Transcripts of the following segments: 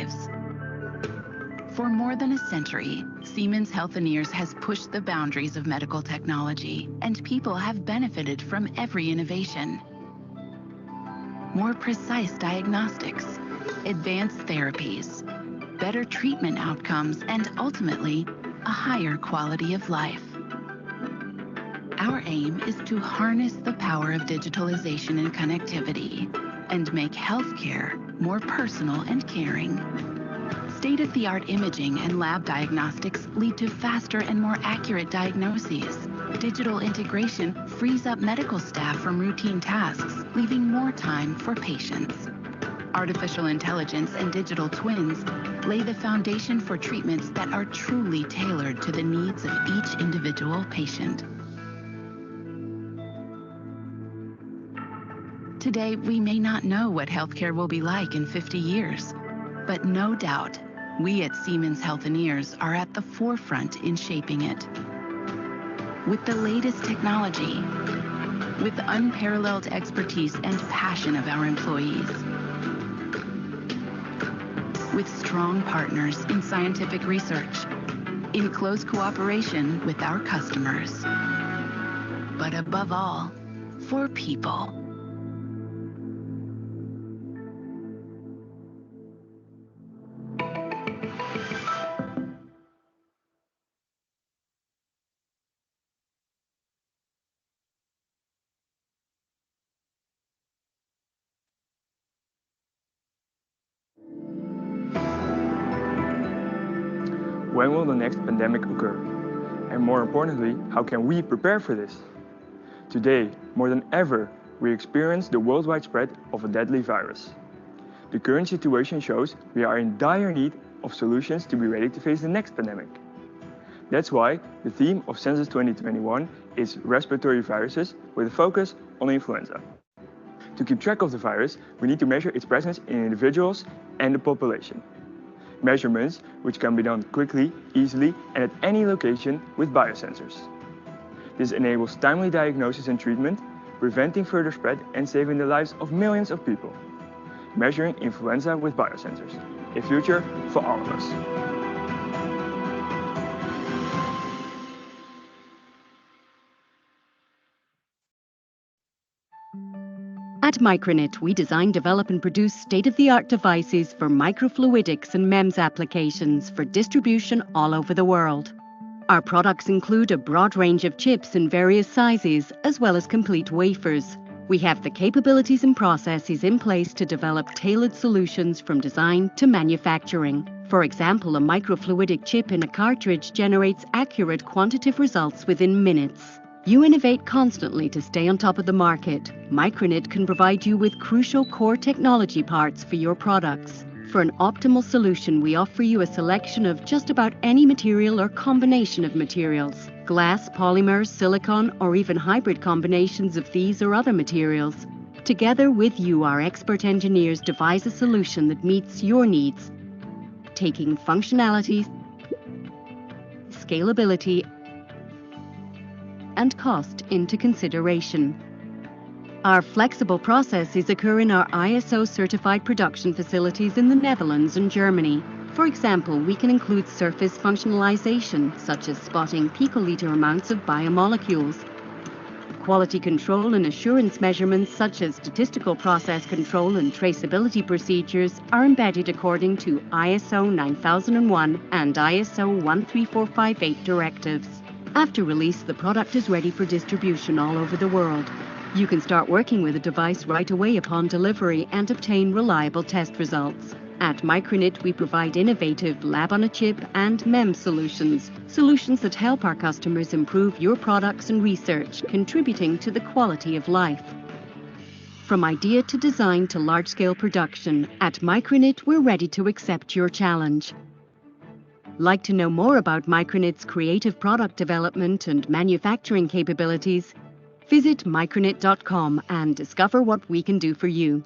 lives. For more than a century, Siemens Healthineers has pushed the boundaries of medical technology, and people have benefited from every innovation. More precise diagnostics, advanced therapies, better treatment outcomes, and ultimately, a higher quality of life. Our aim is to harness the power of digitalization and connectivity and make healthcare more personal and caring. State-of-the-art imaging and lab diagnostics lead to faster and more accurate diagnoses. Digital integration frees up medical staff from routine tasks, leaving more time for patients. Artificial intelligence and digital twins lay the foundation for treatments that are truly tailored to the needs of each individual patient. Today, we may not know what healthcare will be like in 50 years, but no doubt, we at Siemens Healthineers are at the forefront in shaping it. With the latest technology, with the unparalleled expertise and passion of our employees, with strong partners in scientific research, in close cooperation with our customers, but above all, for people. When will the next pandemic occur? And more importantly, how can we prepare for this? Today, more than ever, we experience the worldwide spread of a deadly virus. The current situation shows we are in dire need of solutions to be ready to face the next pandemic. That's why the theme of SensUs 2021 is respiratory viruses with a focus on influenza. To keep track of the virus, we need to measure its presence in individuals and the population. Measurements which can be done quickly, easily, and at any location with biosensors. This enables timely diagnosis and treatment, preventing further spread and saving the lives of millions of people. Measuring influenza with biosensors, a future for all of us. At Micronet, we design, develop, and produce state-of-the-art devices for microfluidics and MEMS applications for distribution all over the world. Our products include a broad range of chips in various sizes, as well as complete wafers. We have the capabilities and processes in place to develop tailored solutions from design to manufacturing. For example, a microfluidic chip in a cartridge generates accurate quantitative results within minutes. You innovate constantly to stay on top of the market. Micronet can provide you with crucial core technology parts for your products. For an optimal solution, we offer you a selection of just about any material or combination of materials. Glass, polymers, silicon, or even hybrid combinations of these or other materials. Together with you, our expert engineers devise a solution that meets your needs, taking functionality, scalability, and cost into consideration. Our flexible processes occur in our ISO-certified production facilities in the Netherlands and Germany. For example, we can include surface functionalization, such as spotting picoliter amounts of biomolecules. Quality control and assurance measurements, such as statistical process control and traceability procedures, are embedded according to ISO 9001 and ISO 13458 directives. After release, the product is ready for distribution all over the world. You can start working with a device right away upon delivery and obtain reliable test results. At Micronet, we provide innovative lab-on-a-chip and MEMS solutions that help our customers improve your products and research, contributing to the quality of life. From idea to design to large-scale production, at Micronet, we're ready to accept your challenge. Like to know more about Micronet's creative product development and manufacturing capabilities? Visit micronet.com and discover what we can do for you.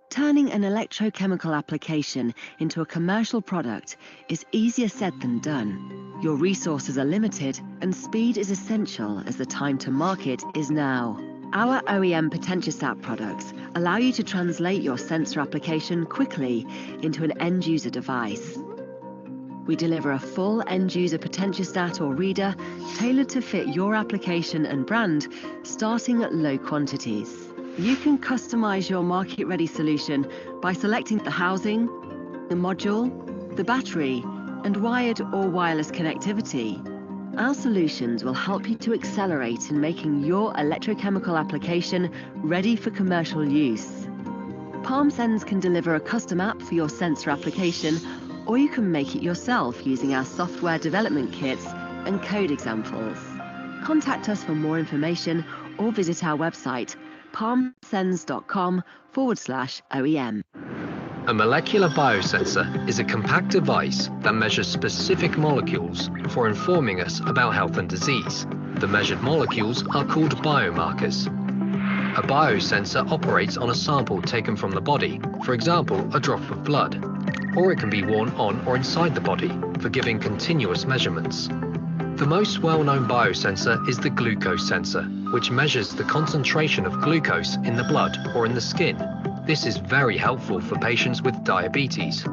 Turning an electrochemical application into a commercial product is easier said than done. Your resources are limited, and speed is essential as the time to market is now. Our OEM Potentiostat products allow you to translate your sensor application quickly into an end-user device. We deliver a full end-user potentiostat or reader tailored to fit your application and brand, starting at low quantities. You can customize your market-ready solution by selecting the housing, the module, the battery, and wired or wireless connectivity. Our solutions will help you to accelerate in making your electrochemical application ready for commercial use. PalmSens can deliver a custom app for your sensor application, or you can make it yourself using our software development kits and code examples. Contact us for more information or visit our website, palmsens.com/OEM. A molecular biosensor is a compact device that measures specific molecules for informing us about health and disease. The measured molecules are called biomarkers. A biosensor operates on a sample taken from the body, for example, a drop of blood, or it can be worn on or inside the body for giving continuous measurements. The most well-known biosensor is the glucose sensor, which measures the concentration of glucose in the blood or in the skin. This is very helpful for patients with diabetes.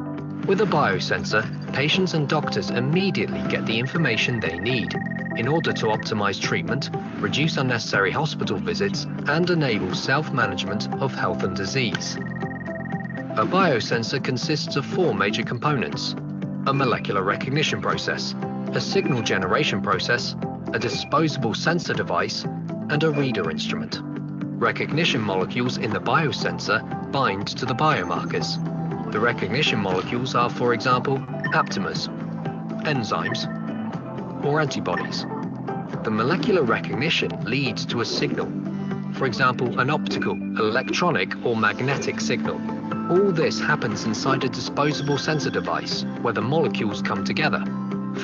With a biosensor, patients and doctors immediately get the information they need in order to optimize treatment, reduce unnecessary hospital visits, and enable self-management of health and disease. A biosensor consists of 4 major components: a molecular recognition process, a signal generation process, a disposable sensor device, and a reader instrument. Recognition molecules in the biosensor bind to the biomarkers. The recognition molecules are, for example, aptamers, enzymes, or antibodies. The molecular recognition leads to a signal, for example, an optical, electronic, or magnetic signal. All this happens inside a disposable sensor device where the molecules come together.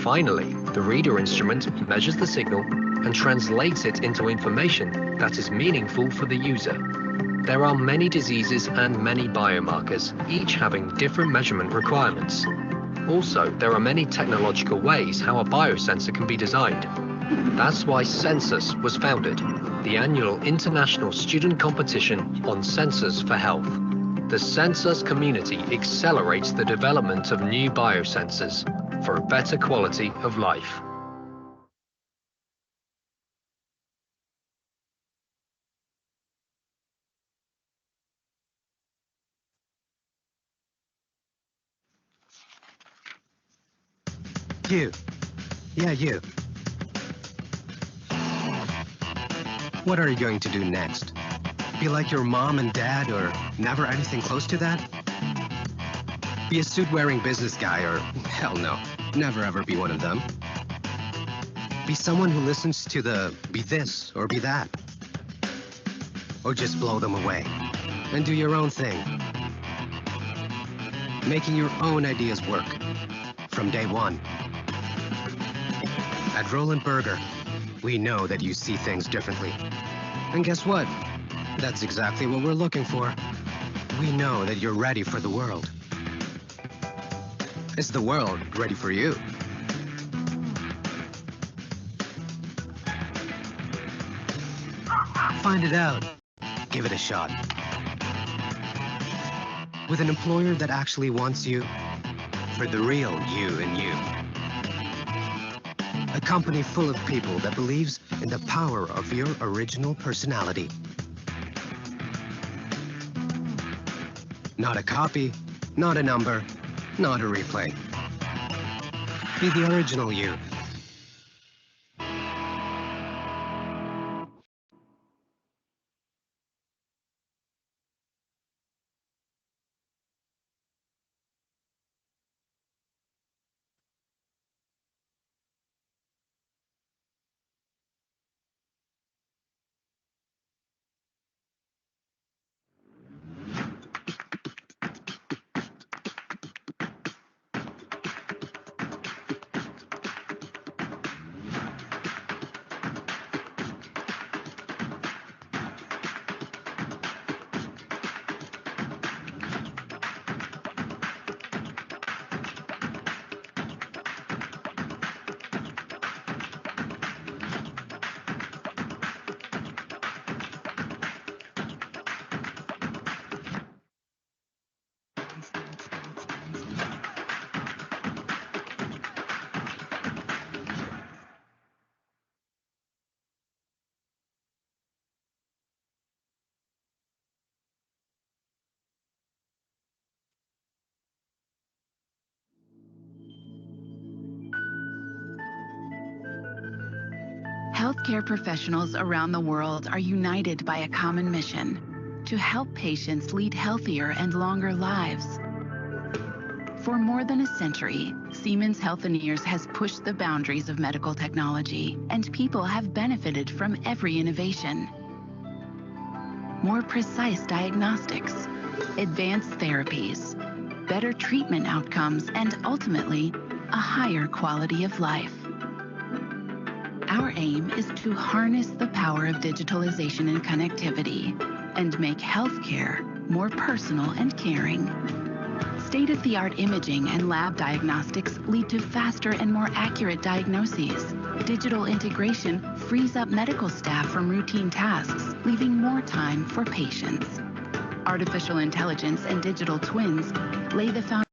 Finally, the reader instrument measures the signal and translates it into information that is meaningful for the user. There are many diseases and many biomarkers, each having different measurement requirements. Also, there are many technological ways how a biosensor can be designed. That's why SensUs was founded, the annual international student competition on sensors for health. The SensUs community accelerates the development of new biosensors for a better quality of life. You. Yeah, you. What are you going to do next? Be like your mom and dad, or never anything close to that? Be a suit-wearing business guy, or hell no, never ever be one of them. Be someone who listens to the be this or be that. Or just blow them away and do your own thing. Making your own ideas work from day one. At Roland Berger, we know that you see things differently. And guess what? That's exactly what we're looking for. We know that you're ready for the world. Is the world ready for you? Find it out. Give it a shot. With an employer that actually wants you for the real you and you. A company full of people that believes in the power of your original personality. Not a copy, not a number, not a replay. Be the original you. Healthcare professionals around the world are united by a common mission: to help patients lead healthier and longer lives. For more than a century, Siemens Healthineers has pushed the boundaries of medical technology, and people have benefited from every innovation. More precise diagnostics, advanced therapies, better treatment outcomes, and ultimately, a higher quality of life. Our aim is to harness the power of digitalization and connectivity and make healthcare more personal and caring. State-of-the-art imaging and lab diagnostics lead to faster and more accurate diagnoses. Digital integration frees up medical staff from routine tasks, leaving more time for patients. Artificial intelligence and digital twins lay the foundation.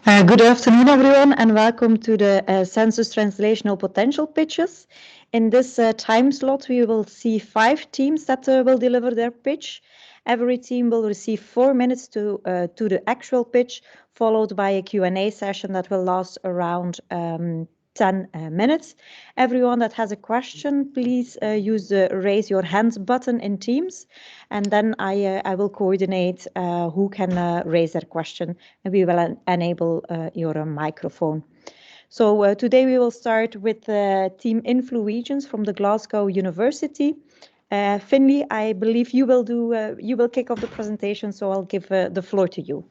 Good afternoon, everyone, and welcome to the SensUs Translational Potential Pitches. In this time slot, we will see 5 teams that will deliver their pitch. Every team will receive 4 minutes to the actual pitch, followed by a Q&A session that will last around 10 minutes. Everyone that has a question, please use the raise your hand button in Teams, and then I will coordinate who can raise their question, and we will enable your microphone. So today we will start with Team Influegens from the Glasgow University. Finley, I believe you will kick off the presentation, so I'll give the floor to you.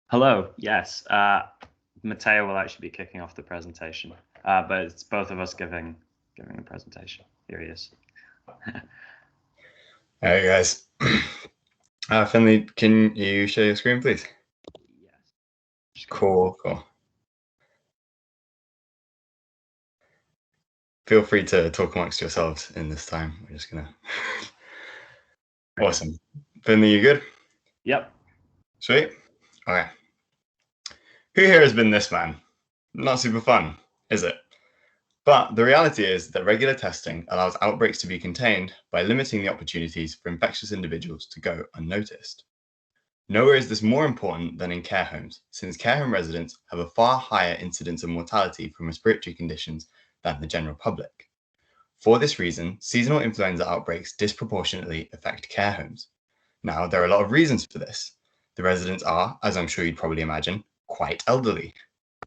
Hello, yes. Matteo will actually be kicking off the presentation, but it's both of us giving the presentation. Here he is. Hey guys. Finley, can you share your screen, please? Yes. Cool. Feel free to talk amongst yourselves in this time. We're just gonna. Awesome. Finley, you good? Yep. Sweet. Okay. Who here has been this man? Not super fun, is it? But the reality is that regular testing allows outbreaks to be contained by limiting the opportunities for infectious individuals to go unnoticed. Nowhere is this more important than in care homes, since care home residents have a far higher incidence of mortality from respiratory conditions than the general public. For this reason, seasonal influenza outbreaks disproportionately affect care homes. Now, there are a lot of reasons for this. The residents are, as I'm sure you'd probably imagine, quite elderly.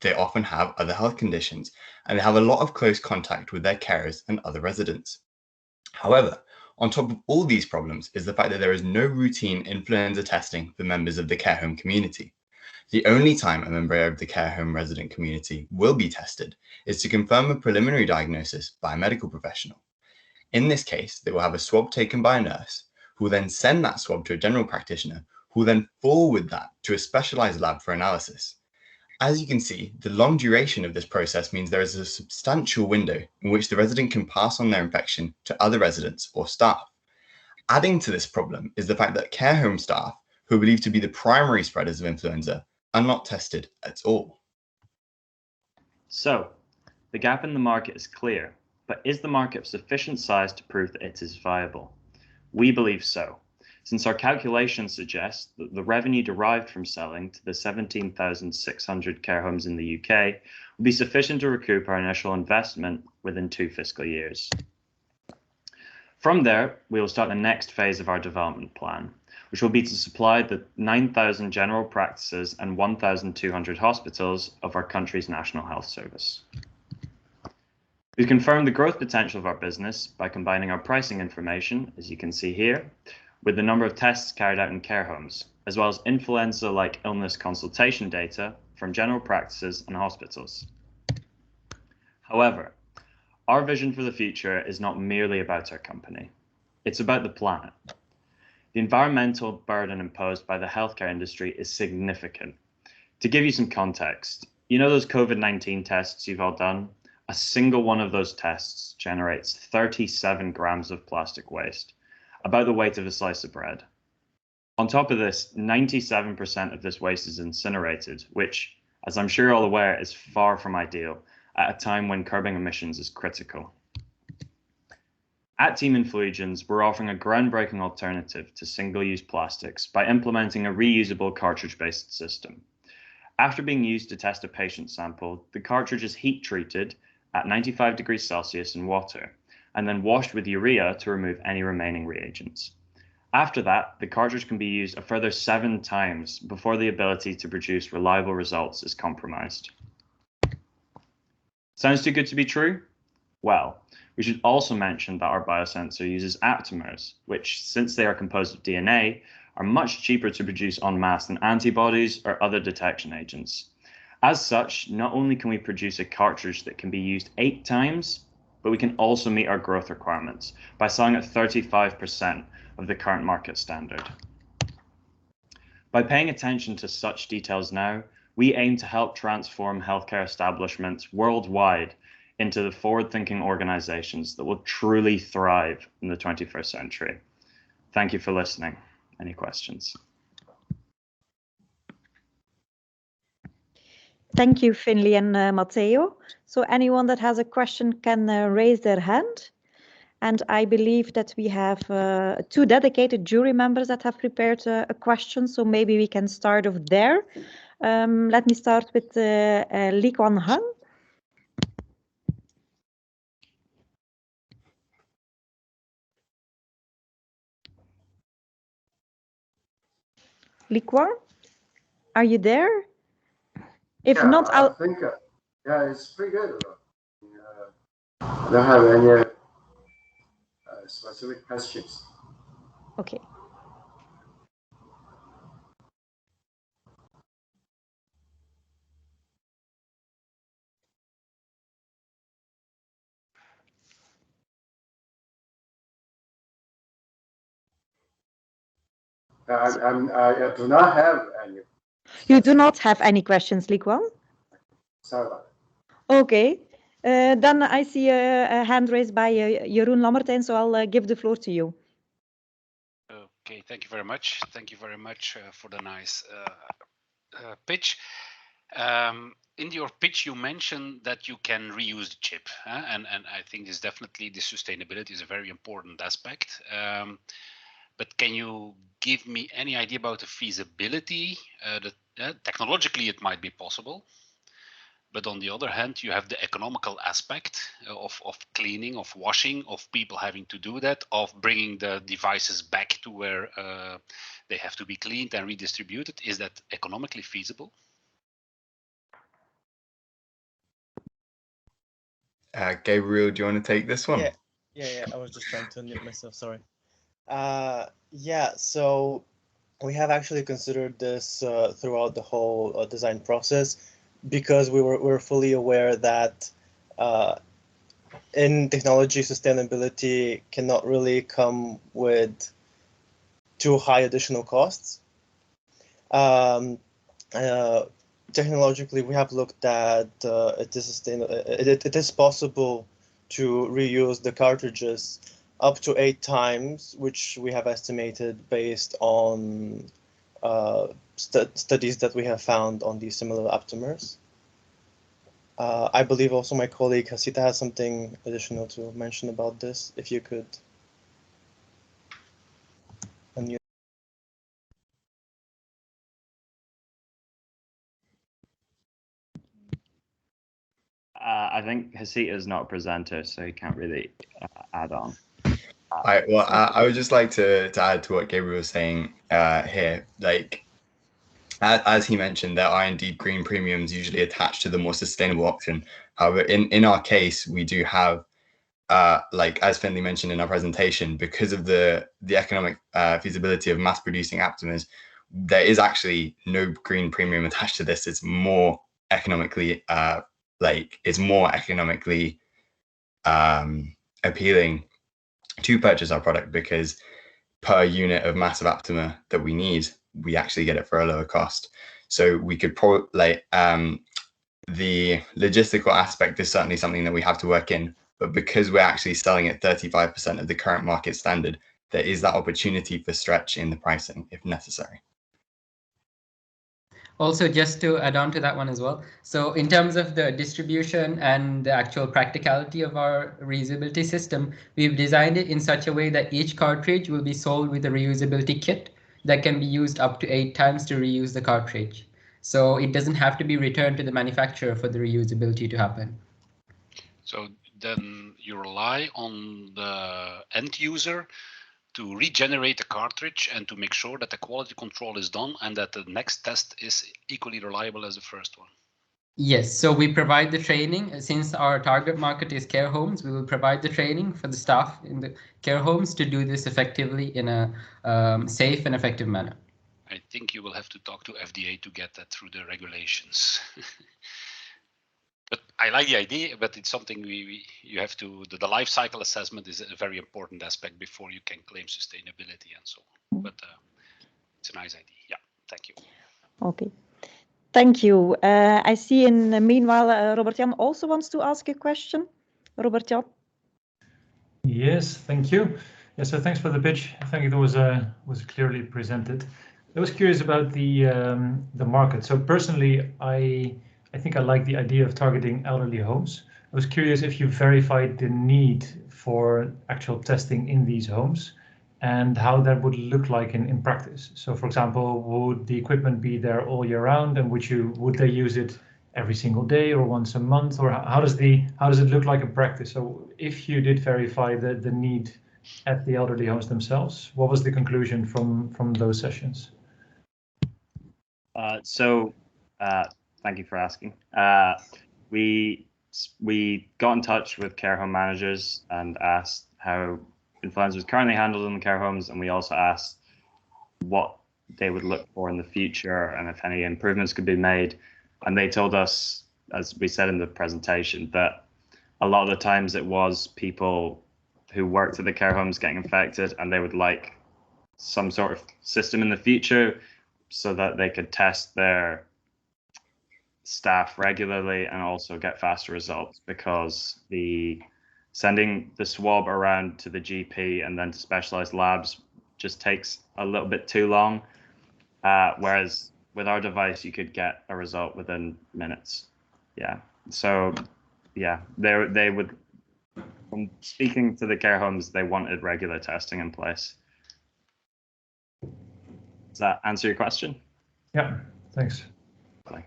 They often have other health conditions, and they have a lot of close contact with their carers and other residents. However, on top of all these problems is the fact that there is no routine influenza testing for members of the care home community. The only time a member of the care home resident community will be tested is to confirm a preliminary diagnosis by a medical professional. In this case, they will have a swab taken by a nurse, who will then send that swab to a general practitioner, who will then forward that to a specialized lab for analysis. As you can see, the long duration of this process means there is a substantial window in which the resident can pass on their infection to other residents or staff. Adding to this problem is the fact that care home staff, who are believed to be the primary spreaders of influenza, are not tested at all. So, the gap in the market is clear, but is the market of sufficient size to prove that it is viable? We believe so, since our calculations suggest that the revenue derived from selling to the 17,600 care homes in the UK will be sufficient to recoup our initial investment within 2 fiscal years. From there, we will start the next phase of our development plan, which will be to supply the 9,000 general practices and 1,200 hospitals of our country's National Health Service. We've confirmed the growth potential of our business by combining our pricing information, as you can see here, with the number of tests carried out in care homes, as well as influenza-like illness consultation data from general practices and hospitals. However, our vision for the future is not merely about our company. It's about the planet. The environmental burden imposed by the healthcare industry is significant. To give you some context, you know those COVID-19 tests you've all done? A single one of those tests generates 37 grams of plastic waste, about the weight of a slice of bread. On top of this, 97% of this waste is incinerated, which, as I'm sure you're all aware, is far from ideal at a time when curbing emissions is critical. At Team Influigens, we're offering a groundbreaking alternative to single-use plastics by implementing a reusable cartridge-based system. After being used to test a patient sample, the cartridge is heat-treated at 95 degrees Celsius in water, and then washed with urea to remove any remaining reagents. After that, the cartridge can be used a further 7 times before the ability to produce reliable results is compromised. Sounds too good to be true? Well, we should also mention that our biosensor uses aptamers, which, since they are composed of DNA, are much cheaper to produce en masse than antibodies or other detection agents. As such, not only can we produce a cartridge that can be used 8 times, but we can also meet our growth requirements by selling at 35% of the current market standard. By paying attention to such details now, we aim to help transform healthcare establishments worldwide into the forward-thinking organizations that will truly thrive in the 21st century. Thank you for listening. Any questions? Thank you, Finley and Matteo. So anyone that has a question can raise their hand. And I believe that we have 2 dedicated jury members that have prepared a question, so maybe we can start off there. Let me start with Lee Kwan Hung. Lee Kwan, are you there? If yeah, not, I think, yeah, it's pretty good. I don't have any specific questions. Okay. I do not have any. You do not have any questions, Lee Kwan? Sorry about that. Okay. Then I see a hand raised by Jeroen Lammertijn, so I'll give the floor to you. Okay, thank you very much. Thank you very much for the nice pitch. In your pitch, you mentioned that you can reuse the chip, and I think this definitely, the sustainability is a very important aspect. But can you give me any idea about the feasibility? Technologically, it might be possible. But on the other hand, you have the economical aspect of cleaning, of washing, of people having to do that, of bringing the devices back to where they have to be cleaned and redistributed. Is that economically feasible? Gabriel, do you want to take this one? Yeah. I was just trying to unmute myself. Sorry. Yeah. So we have actually considered this throughout the whole design process, because we're fully aware that in technology, sustainability cannot really come with too high additional costs. Technologically, we have looked at it is possible to reuse the cartridges up to 8 times, which we have estimated based on studies that we have found on these similar aptamers. I believe also my colleague Hasita has something additional to mention about this, if you could unmute. I think Hasita is not a presenter, so he can't really add on. I would just like to add to what Gabriel was saying here. Like, as he mentioned, there are indeed green premiums usually attached to the more sustainable option. However, in our case, we do have, like as Finley mentioned in our presentation, because of the economic feasibility of mass producing aptamers, there is actually no green premium attached to this. It's more economically appealing to purchase our product, because per unit of massive aptamer that we need, we actually get it for a lower cost. So we could probably the logistical aspect is certainly something that we have to work in, but because we're actually selling at 35% of the current market standard, there is that opportunity for stretch in the pricing if necessary. Also, just to add on to that one as well. So in terms of the distribution and the actual practicality of our reusability system, we've designed it in such a way that each cartridge will be sold with a reusability kit that can be used up to 8 times to reuse the cartridge. So it doesn't have to be returned to the manufacturer for the reusability to happen. So then you rely on the end user to regenerate the cartridge and to make sure that the quality control is done and that the next test is equally reliable as the first one. Yes, so we provide the training. Since our target market is care homes, we will provide the training for the staff in the care homes to do this effectively in a safe and effective manner. I think you will have to talk to FDA to get that through the regulations. But I like the idea, but it's something you have to, the life cycle assessment is a very important aspect before you can claim sustainability and so on. But it's a nice idea. Yeah, thank you. Okay, thank you. I see in the meanwhile, Robert Jan also wants to ask a question. Robert Jan. Yes, thank you. Yeah, so thanks for the pitch. I think it was clearly presented. I was curious about the market. So personally, I think I like the idea of targeting elderly homes. I was curious if you verified the need for actual testing in these homes and how that would look like in practice. So for example, would the equipment be there all year round, and would they use it every single day or once a month, or how does it look like in practice? So if you did verify the need at the elderly homes themselves, what was the conclusion from those sessions? Thank you for asking. We got in touch with care home managers and asked how influenza was currently handled in the care homes, and we also asked what they would look for in the future and if any improvements could be made. And they told us, as we said in the presentation, that a lot of the times it was people who worked at the care homes getting infected, and they would like some sort of system in the future so that they could test their staff regularly and also get faster results, because sending the swab around to the GP and then to specialized labs just takes a little bit too long. Whereas with our device, you could get a result within minutes. Yeah. So yeah, they would, from speaking to the care homes, they wanted regular testing in place. Does that answer your question? Yeah, thanks. Bye.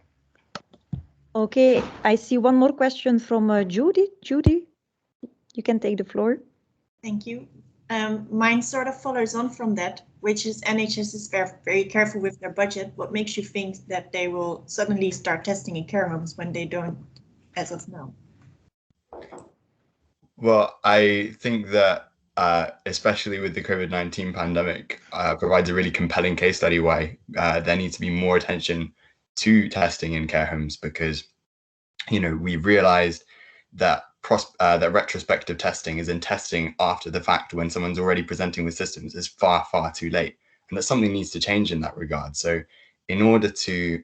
Okay, I see one more question from Judy. Judy, you can take the floor. Thank you. Mine sort of follows on from that, which is NHS is very careful with their budget. What makes you think that they will suddenly start testing in care homes when they don't as of now? Well, I think that especially with the COVID-19 pandemic, provides a really compelling case study why there needs to be more attention to testing in care homes, because, you know, we've realized that that retrospective testing is in testing after the fact when someone's already presenting with systems is far, far too late, and that something needs to change in that regard. So in order to,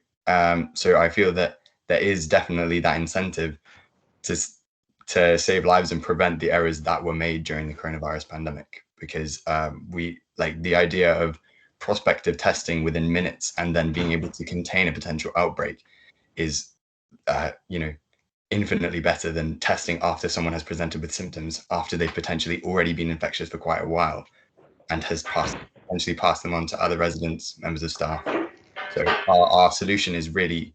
so I feel that there is definitely that incentive to save lives and prevent the errors that were made during the coronavirus pandemic, because we like the idea of prospective testing within minutes and then being able to contain a potential outbreak is, you know, infinitely better than testing after someone has presented with symptoms, after they've potentially already been infectious for quite a while and has potentially passed them on to other residents, members of staff. So our solution is really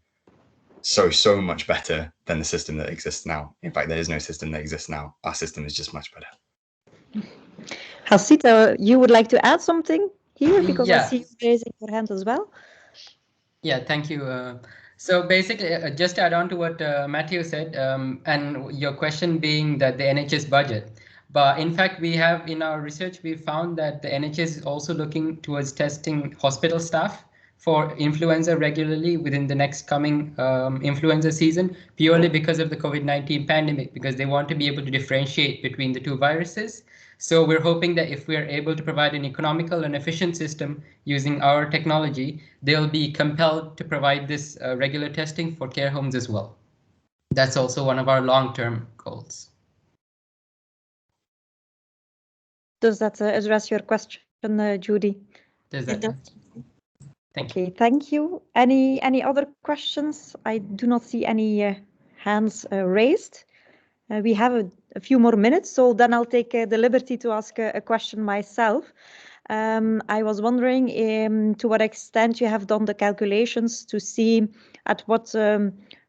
so much better than the system that exists now. In fact, there is no system that exists now. Our system is just much better. Hasita, you would like to add something here, because I Yeah. see you raising your hand as well. Yeah, thank you. So basically, just to add on to what Matthew said, and your question being that the NHS budget. But in fact, we have in our research, we found that the NHS is also looking towards testing hospital staff for influenza regularly within the next coming influenza season, purely because of the COVID-19 pandemic, because they want to be able to differentiate between the two viruses. So we're hoping that if we are able to provide an economical and efficient system using our technology, they'll be compelled to provide this regular testing for care homes as well. That's also one of our long-term goals. Does that address your question, Judy? Does that? Okay, thank you. Any other questions? I do not see any hands raised. We have a few more minutes, so then I'll take the liberty to ask a question myself. I was wondering to what extent you have done the calculations to see at what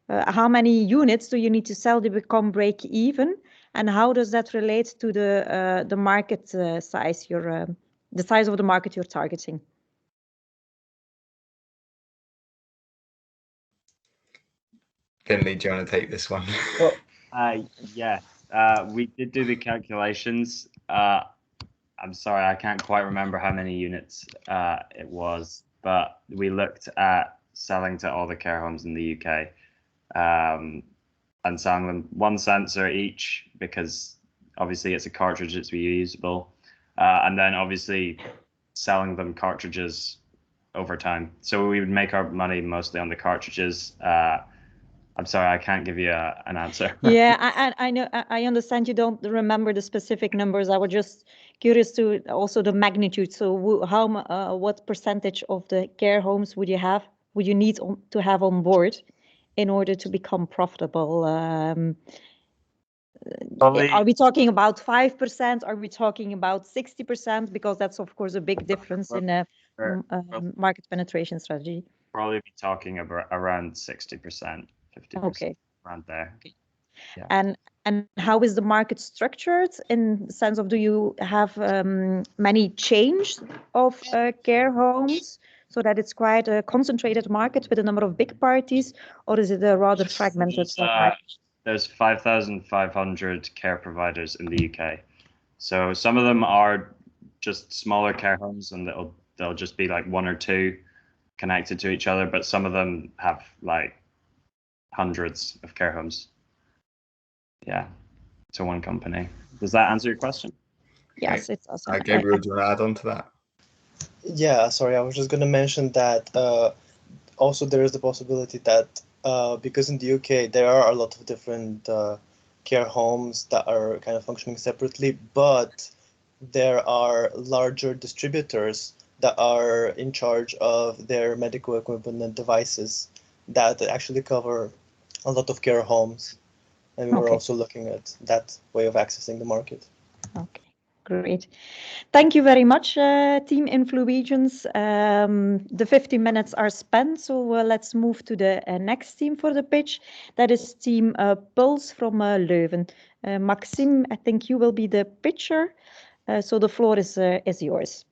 how many units do you need to sell to become break even, and how does that relate to the market size, the size of the market you're targeting? Finley, do you want to take this one? Yes, we did do the calculations. I'm sorry, I can't quite remember how many units it was, but we looked at selling to all the care homes in the UK and selling them one sensor each, because obviously it's a cartridge, it's reusable, and then obviously selling them cartridges over time. So we would make our money mostly on the cartridges. I'm sorry, I can't give you an answer. Yeah, I know. I understand you don't remember the specific numbers. I was just curious to also the magnitude. So how what percentage of the care homes would you need to have on board in order to become profitable? Are we talking about 5%? Are we talking about 60%? Because that's of course a big difference in a market penetration strategy. Probably be talking about around 60%. 50%, okay, around there. Yeah. And how is the market structured, in the sense of, do you have many chains of care homes so that it's quite a concentrated market with a number of big parties, or is it a rather fragmented market? There's 5,500 care providers in the UK. So some of them are just smaller care homes, and they'll just be like one or two connected to each other, but some of them have like hundreds of care homes. Yeah, to one company. Does that answer your question? Yes, it does. Gabriel, do you want to add on to that? Yeah, sorry, I was just going to mention that also there is the possibility that because in the UK there are a lot of different care homes that are kind of functioning separately, but there are larger distributors that are in charge of their medical equipment and devices that actually cover a lot of care homes, and we're also looking at that way of accessing the market. Okay, great. Thank you very much, Team Influegens. The 50 minutes are spent, so let's move to the next team for the pitch. That is Team Pulse from Leuven. Maxime, I think you will be the pitcher, so the floor is yours.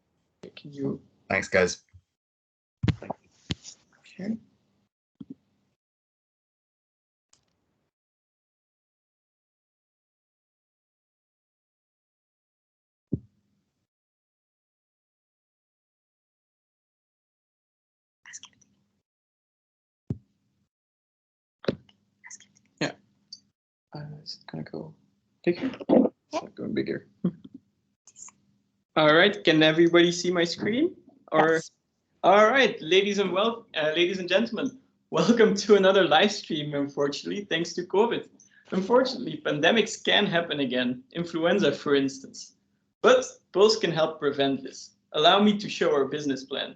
Thank you. Thanks, guys. Okay. Is it gonna go bigger? It's not going bigger. All right, can everybody see my screen? Or Yes. all right, ladies and gentlemen, welcome to another live stream. Unfortunately, thanks to COVID. Unfortunately, pandemics can happen again, influenza, for instance. But Pulse can help prevent this. Allow me to show our business plan.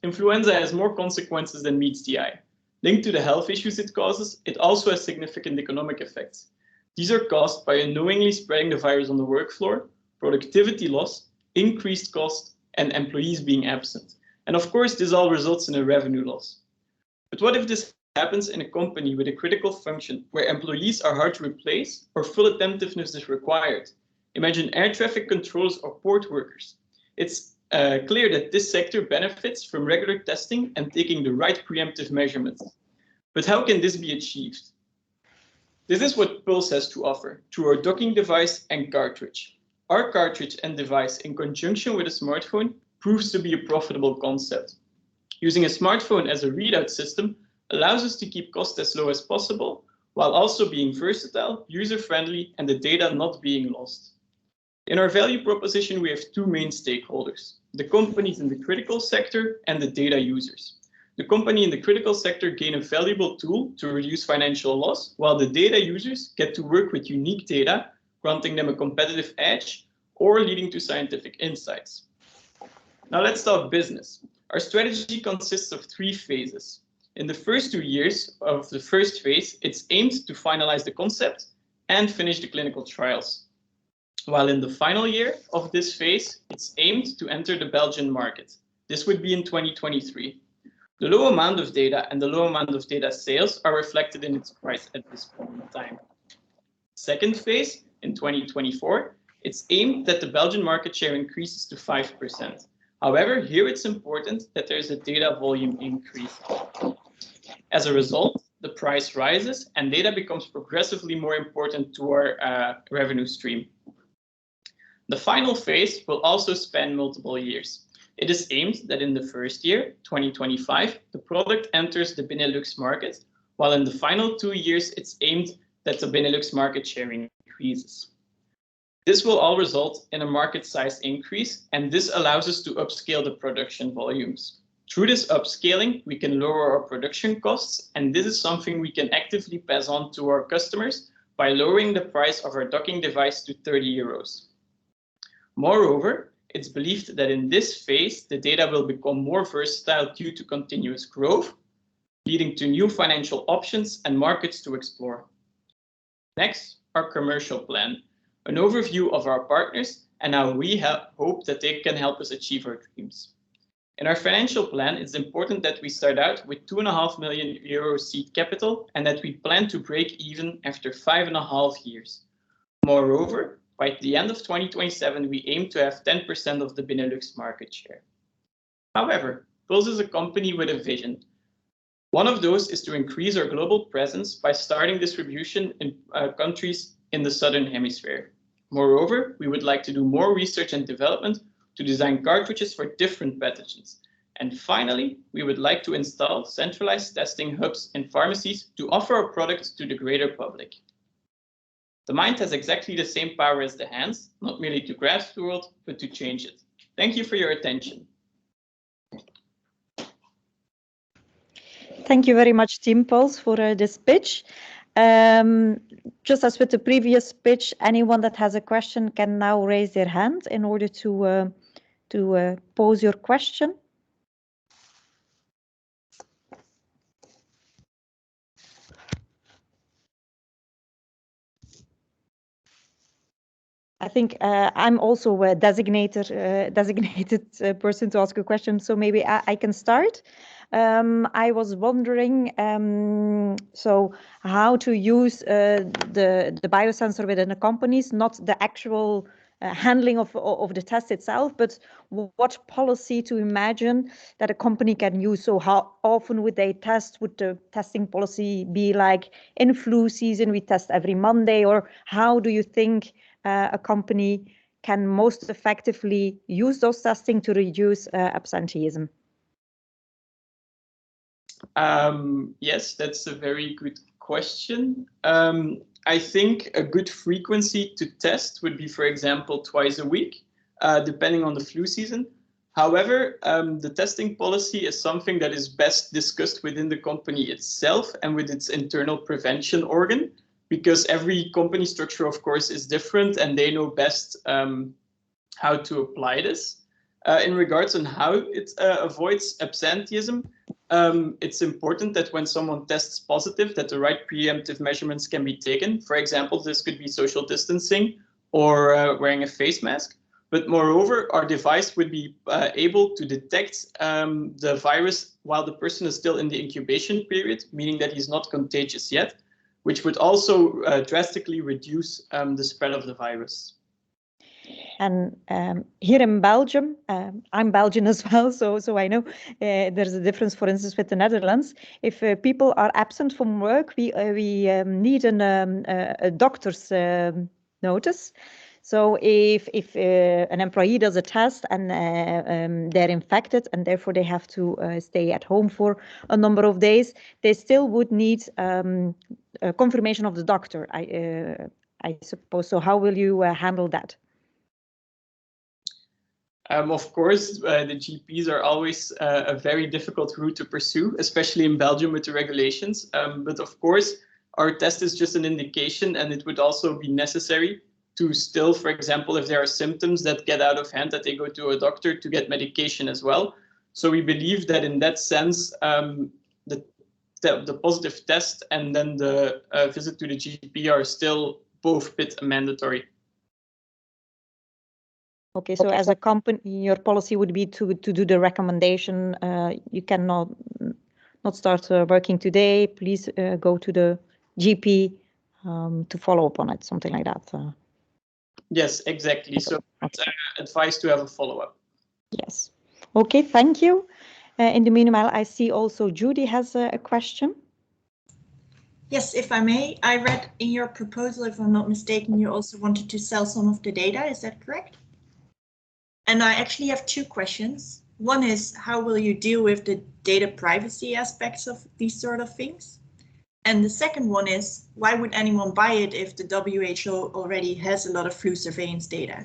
Influenza has more consequences than meets the eye. Linked to the health issues it causes, it also has significant economic effects. These are caused by unknowingly spreading the virus on the work floor, productivity loss, increased cost, and employees being absent. And of course, this all results in a revenue loss. But what if this happens in a company with a critical function where employees are hard to replace or full attentiveness is required? Imagine air traffic controllers or port workers. It's clear that this sector benefits from regular testing and taking the right preemptive measurements. But how can this be achieved? This is what Pulse has to offer through our docking device and cartridge. Our cartridge and device in conjunction with a smartphone proves to be a profitable concept. Using a smartphone as a readout system allows us to keep costs as low as possible, while also being versatile, user-friendly, and the data not being lost. In our value proposition, we have two main stakeholders, the companies in the critical sector and the data users. The company in the critical sector gain a valuable tool to reduce financial loss, while the data users get to work with unique data, granting them a competitive edge or leading to scientific insights. Now let's talk business. Our strategy consists of 3 phases. In the first 2 years of the first phase, it's aimed to finalize the concept and finish the clinical trials. While in the final year of this phase, it's aimed to enter the Belgian market. This would be in 2023. The low amount of data and the low amount of data sales are reflected in its price at this point in time. Second phase, in 2024, it's aimed that the Belgian market share increases to 5%. However, here it's important that there is a data volume increase. As a result, the price rises and data becomes progressively more important to our revenue stream. The final phase will also span multiple years. It is aimed that in the first year, 2025, the product enters the Benelux market, while in the final 2 years, it's aimed that the Benelux market share increases. This will all result in a market size increase, and this allows us to upscale the production volumes. Through this upscaling, we can lower our production costs, and this is something we can actively pass on to our customers by lowering the price of our docking device to 30 euros. Moreover, it's believed that in this phase, the data will become more versatile due to continuous growth, leading to new financial options and markets to explore. Next, our commercial plan, an overview of our partners and how we hope that they can help us achieve our dreams. In our financial plan, it's important that we start out with 2.5 million euro seed capital and that we plan to break even after 5.5 years. Moreover, by the end of 2027, we aim to have 10% of the Benelux market share. However, Pulse is a company with a vision. One of those is to increase our global presence by starting distribution in countries in the Southern Hemisphere. Moreover, we would like to do more research and development to design cartridges for different pathogens. And finally, we would like to install centralized testing hubs in pharmacies to offer our products to the greater public. The mind has exactly the same power as the hands, not merely to grasp the world, but to change it. Thank you for your attention. Thank you very much, Team Pulse, for this pitch. Just as with the previous pitch, anyone that has a question can now raise their hand in order to pose your question. I think I'm also a designated person to ask a question, so maybe I can start. I was wondering, so how to use the biosensor within the companies, not the actual handling of the test itself, but what policy to imagine that a company can use. So how often would they test? Would the testing policy be like in flu season, we test every Monday? Or how do you think a company can most effectively use those testing to reduce absenteeism? Yes, that's a very good question. I think a good frequency to test would be, for example, twice a week, depending on the flu season. However, the testing policy is something that is best discussed within the company itself and with its internal prevention organ, because every company structure, of course, is different and they know best how to apply this. In regards on how it avoids absenteeism, it's important that when someone tests positive, that the right preemptive measurements can be taken. For example, this could be social distancing or wearing a face mask. But moreover, our device would be able to detect the virus while the person is still in the incubation period, meaning that he's not contagious yet, which would also drastically reduce the spread of the virus. And here in Belgium, I'm Belgian as well, so I know there's a difference, for instance, with the Netherlands. If people are absent from work, we need a doctor's notice. So if an employee does a test and they're infected and therefore they have to stay at home for a number of days, they still would need a confirmation of the doctor, I suppose. So how will you handle that? Of course, the GPs are always a very difficult route to pursue, especially in Belgium with the regulations. But of course, our test is just an indication, and it would also be necessary to still, for example, if there are symptoms that get out of hand, that they go to a doctor to get medication as well. So we believe that in that sense, the positive test and then the visit to the GP are still both bit mandatory. Okay, so as a company, your policy would be to do the recommendation. You cannot not start working today. Please go to the GP to follow up on it, something like that. Yes, exactly. Okay. So advice to have a follow-up. Yes. Okay, thank you. In the meanwhile, I see also Judy has a question. Yes, if I may. I read in your proposal, if I'm not mistaken, you also wanted to sell some of the data. Is that correct? And I actually have two questions. One is, how will you deal with the data privacy aspects of these sort of things? And the second one is, why would anyone buy it if the WHO already has a lot of flu surveillance data?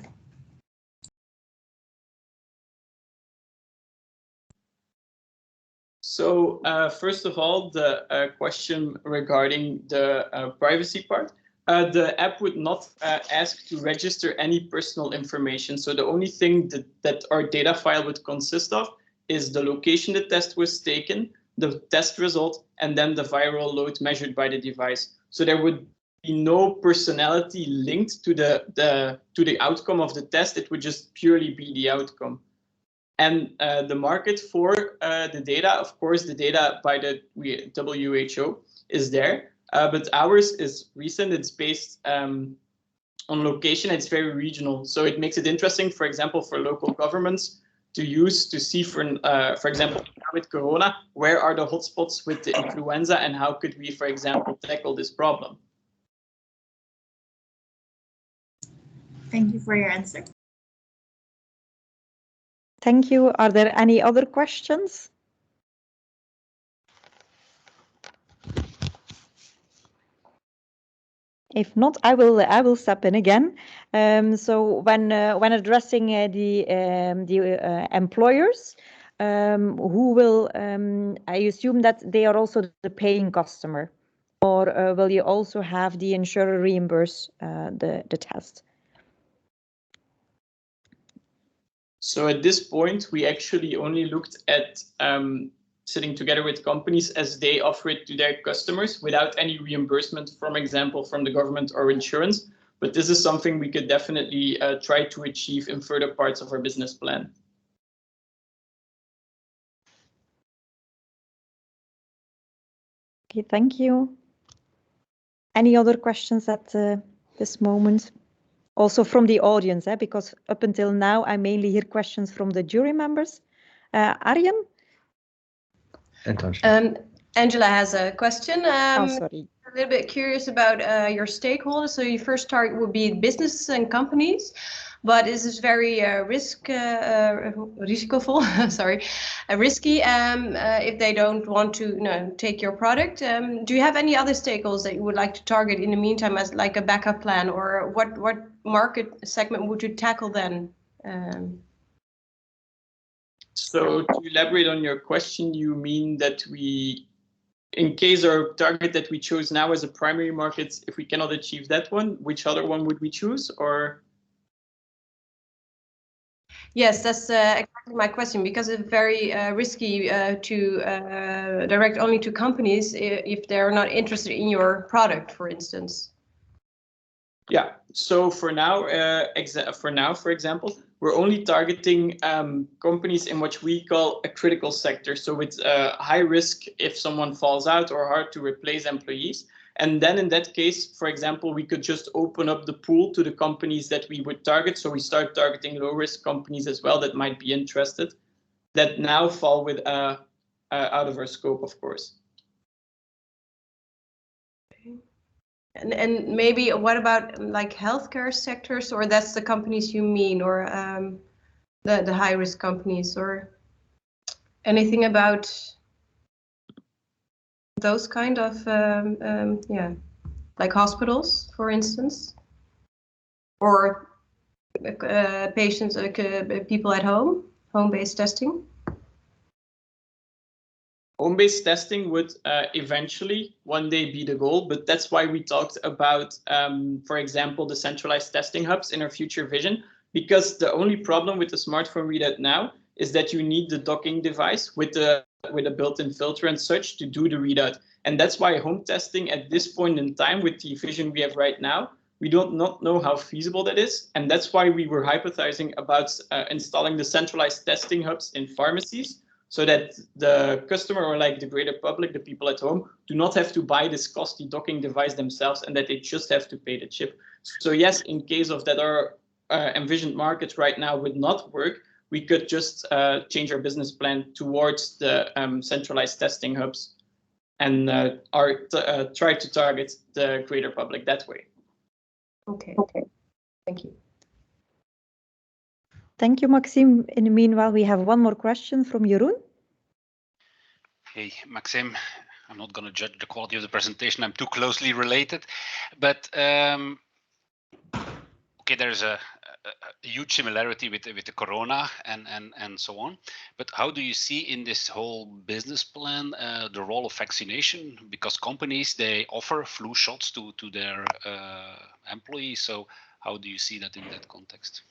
So first of all, the question regarding the privacy part. The app would not ask to register any personal information. So the only thing that our data file would consist of is the location the test was taken, the test result, and then the viral load measured by the device. So there would be no personality linked to the outcome of the test. It would just purely be the outcome. And the market for the data, of course, the data by the WHO is there. But ours is recent. It's based on location. It's very regional. So it makes it interesting, for example, for local governments to use to see, for example, with Corona, where are the hotspots with the influenza and how could we, for example, tackle this problem? Thank you for your answer. Thank you. Are there any other questions? If not, I will step in again. So when addressing the employers, who will I assume that they are also the paying customer, or will you also have the insurer reimburse the test? So at this point, we actually only looked at sitting together with companies as they offer it to their customers without any reimbursement, for example, from the government or insurance. But this is something we could definitely try to achieve in further parts of our business plan. Okay, thank you. Any other questions at this moment? Also from the audience, because up until now, I mainly hear questions from the jury members. Arjen? Angela has a question. Sorry. A little bit curious about your stakeholders. So your first target would be businesses and companies. but this is very risicoful. Sorry, risky. If they don't want to, take your product. Do you have any other stakeholders that you would like to target in the meantime as like a backup plan, or what market segment would you tackle then? So to elaborate on your question, you mean that we, in case our target that we chose now as a primary market, if we cannot achieve that one, which other one would we choose? Or yes, that's exactly my question, because it's very risky to direct only to companies if they're not interested in your product, for instance. Yeah, so for now, for example, we're only targeting companies in what we call a critical sector. So it's high risk if someone falls out or hard to replace employees. And then in that case, for example, we could just open up the pool to the companies that we would target. So we start targeting low risk companies as well that might be interested, that now fall with out of our scope, of course. And maybe what about like healthcare sectors, or that's the companies you mean, or the high risk companies, or anything about those kind of yeah, like hospitals, for instance, or patients, people at home-based testing? Home-based testing would eventually one day be the goal, but that's why we talked about, for example, the centralized testing hubs in our future vision, because the only problem with the smartphone readout now is that you need the docking device with a built-in filter and such to do the readout. And that's why home testing at this point in time, with the vision we have right now, we don't not know how feasible that is. And that's why we were hypothesizing about installing the centralized testing hubs in pharmacies, so that the customer, or like the greater public, the people at home, do not have to buy this costly docking device themselves, and that they just have to pay the chip. So yes, in case of that our envisioned market right now would not work, we could just change our business plan towards the centralized testing hubs and try to target the greater public that way. Okay, thank you. Thank you, Maxime. In the meanwhile, we have one more question from Jeroen. Hey, Maxime, I'm not going to judge the quality of the presentation. I'm too closely related, but okay, there's a huge similarity with the corona and so on. But how do you see in this whole business plan the role of vaccination? Because companies, they offer flu shots to their employees. So how do you see that in that context?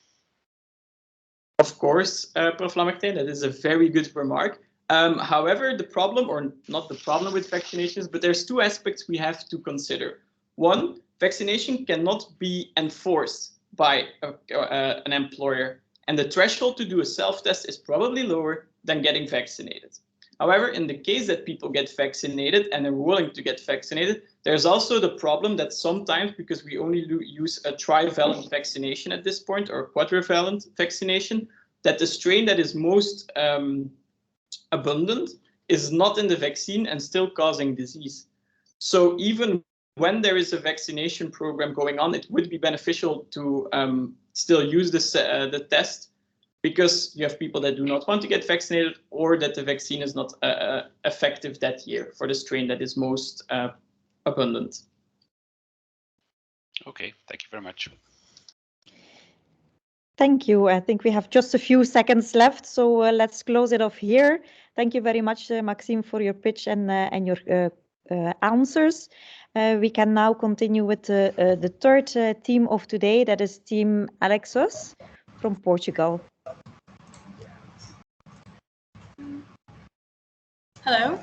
Of course, Prof. Lamartine, that is a very good remark. However, the problem, or not the problem with vaccinations, but there's two aspects we have to consider. One, vaccination cannot be enforced by an employer, and the threshold to do a self-test is probably lower than getting vaccinated. However, in the case that people get vaccinated and are willing to get vaccinated, there's also the problem that sometimes, because we only use a trivalent vaccination at this point, or quadrivalent vaccination, that the strain that is most abundant is not in the vaccine and still causing disease. So even when there is a vaccination program going on, it would be beneficial to still use the test, because you have people that do not want to get vaccinated, or that the vaccine is not effective that year for the strain that is most abundant. Okay, thank you very much. Thank you. I think we have just a few seconds left, so let's close it off here. Thank you very much, Maxime, for your pitch and your answers. We can now continue with the third team of today, that is Team Alexos from Portugal. Hello,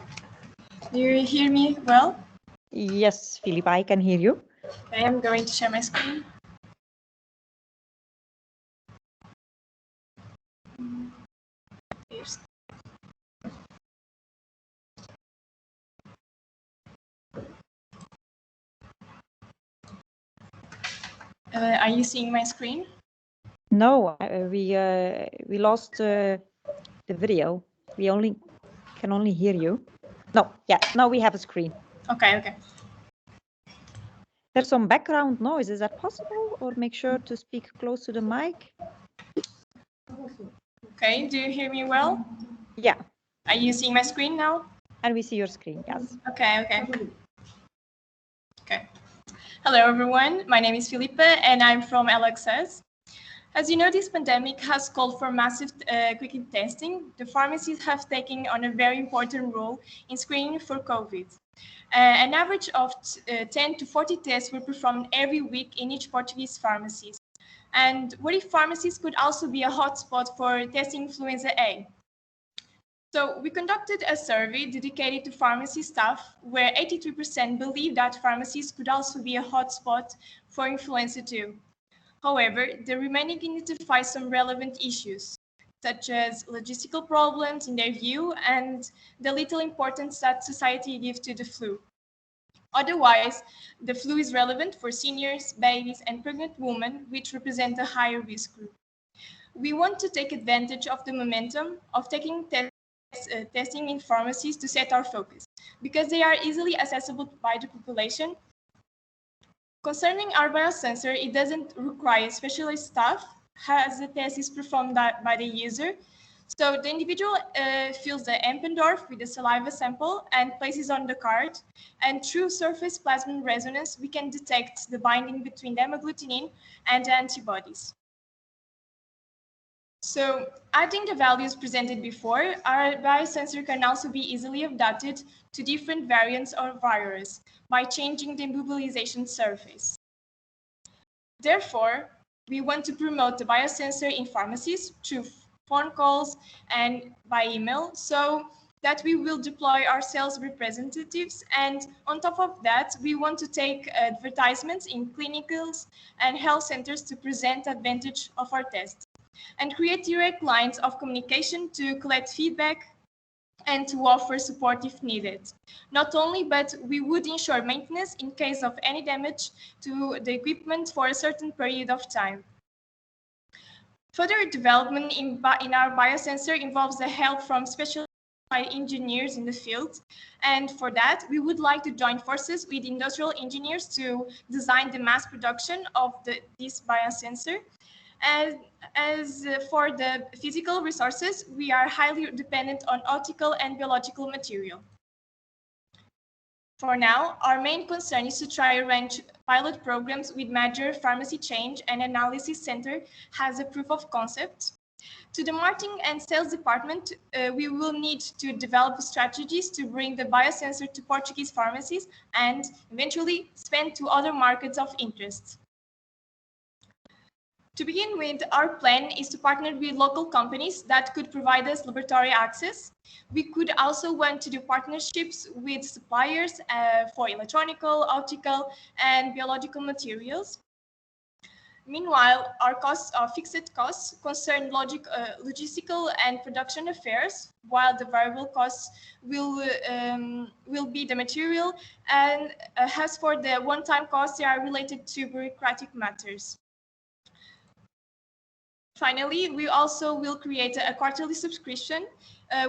do you hear me well? Yes, Philippa, I can hear you. I am going to share my screen. Here's. Are you seeing my screen? No, we lost the video. We can only hear you. No, yeah, now we have a screen. Okay. There's some background noise. Is that possible? Or make sure to speak close to the mic. Okay, do you hear me well? Yeah. Are you seeing my screen now? And we see your screen, yes. Okay. Hello, everyone. My name is Filipe, and I'm from LXS. As you know, this pandemic has called for massive quick testing. The pharmacies have taken on a very important role in screening for COVID. An average of 10 to 40 tests were performed every week in each Portuguese pharmacies. And what if pharmacies could also be a hotspot for testing influenza A? So we conducted a survey dedicated to pharmacy staff where 83% believe that pharmacies could also be a hotspot for influenza 2. However, the remaining identify some relevant issues, such as logistical problems in their view and the little importance that society gives to the flu. Otherwise, the flu is relevant for seniors, babies, and pregnant women, which represent a higher risk group. We want to take advantage of the momentum of taking testing in pharmacies to set our focus, because they are easily accessible by the population. Concerning our biosensor, it doesn't require specialized staff, as the test is performed by the user. So the individual fills the Empendorf with the saliva sample and places on the card. And through surface plasma resonance, we can detect the binding between the hemagglutinin and the antibodies. So adding the values presented before, our biosensor can also be easily adapted to different variants of virus by changing the immobilization surface. Therefore, we want to promote the biosensor in pharmacies through phone calls and by email, so that we will deploy our sales representatives. And on top of that, we want to take advertisements in clinicals and health centers to present advantage of our tests and create direct lines of communication to collect feedback and to offer support if needed. Not only, but we would ensure maintenance in case of any damage to the equipment for a certain period of time. Further development in our biosensor involves the help from specialized engineers in the field. And for that, we would like to join forces with industrial engineers to design the mass production of this biosensor. As for the physical resources, we are highly dependent on optical and biological material. For now, our main concern is to try to arrange pilot programs with major pharmacy change and analysis center as a proof of concept. To the marketing and sales department, we will need to develop strategies to bring the biosensor to Portuguese pharmacies and eventually expand to other markets of interest. To begin with, our plan is to partner with local companies that could provide us laboratory access. We could also want to do partnerships with suppliers for electronical, optical, and biological materials. Meanwhile, our fixed costs concern logistical and production affairs, while the variable costs will be the material, and as for the one-time costs, they are related to bureaucratic matters. Finally, we also will create a quarterly subscription,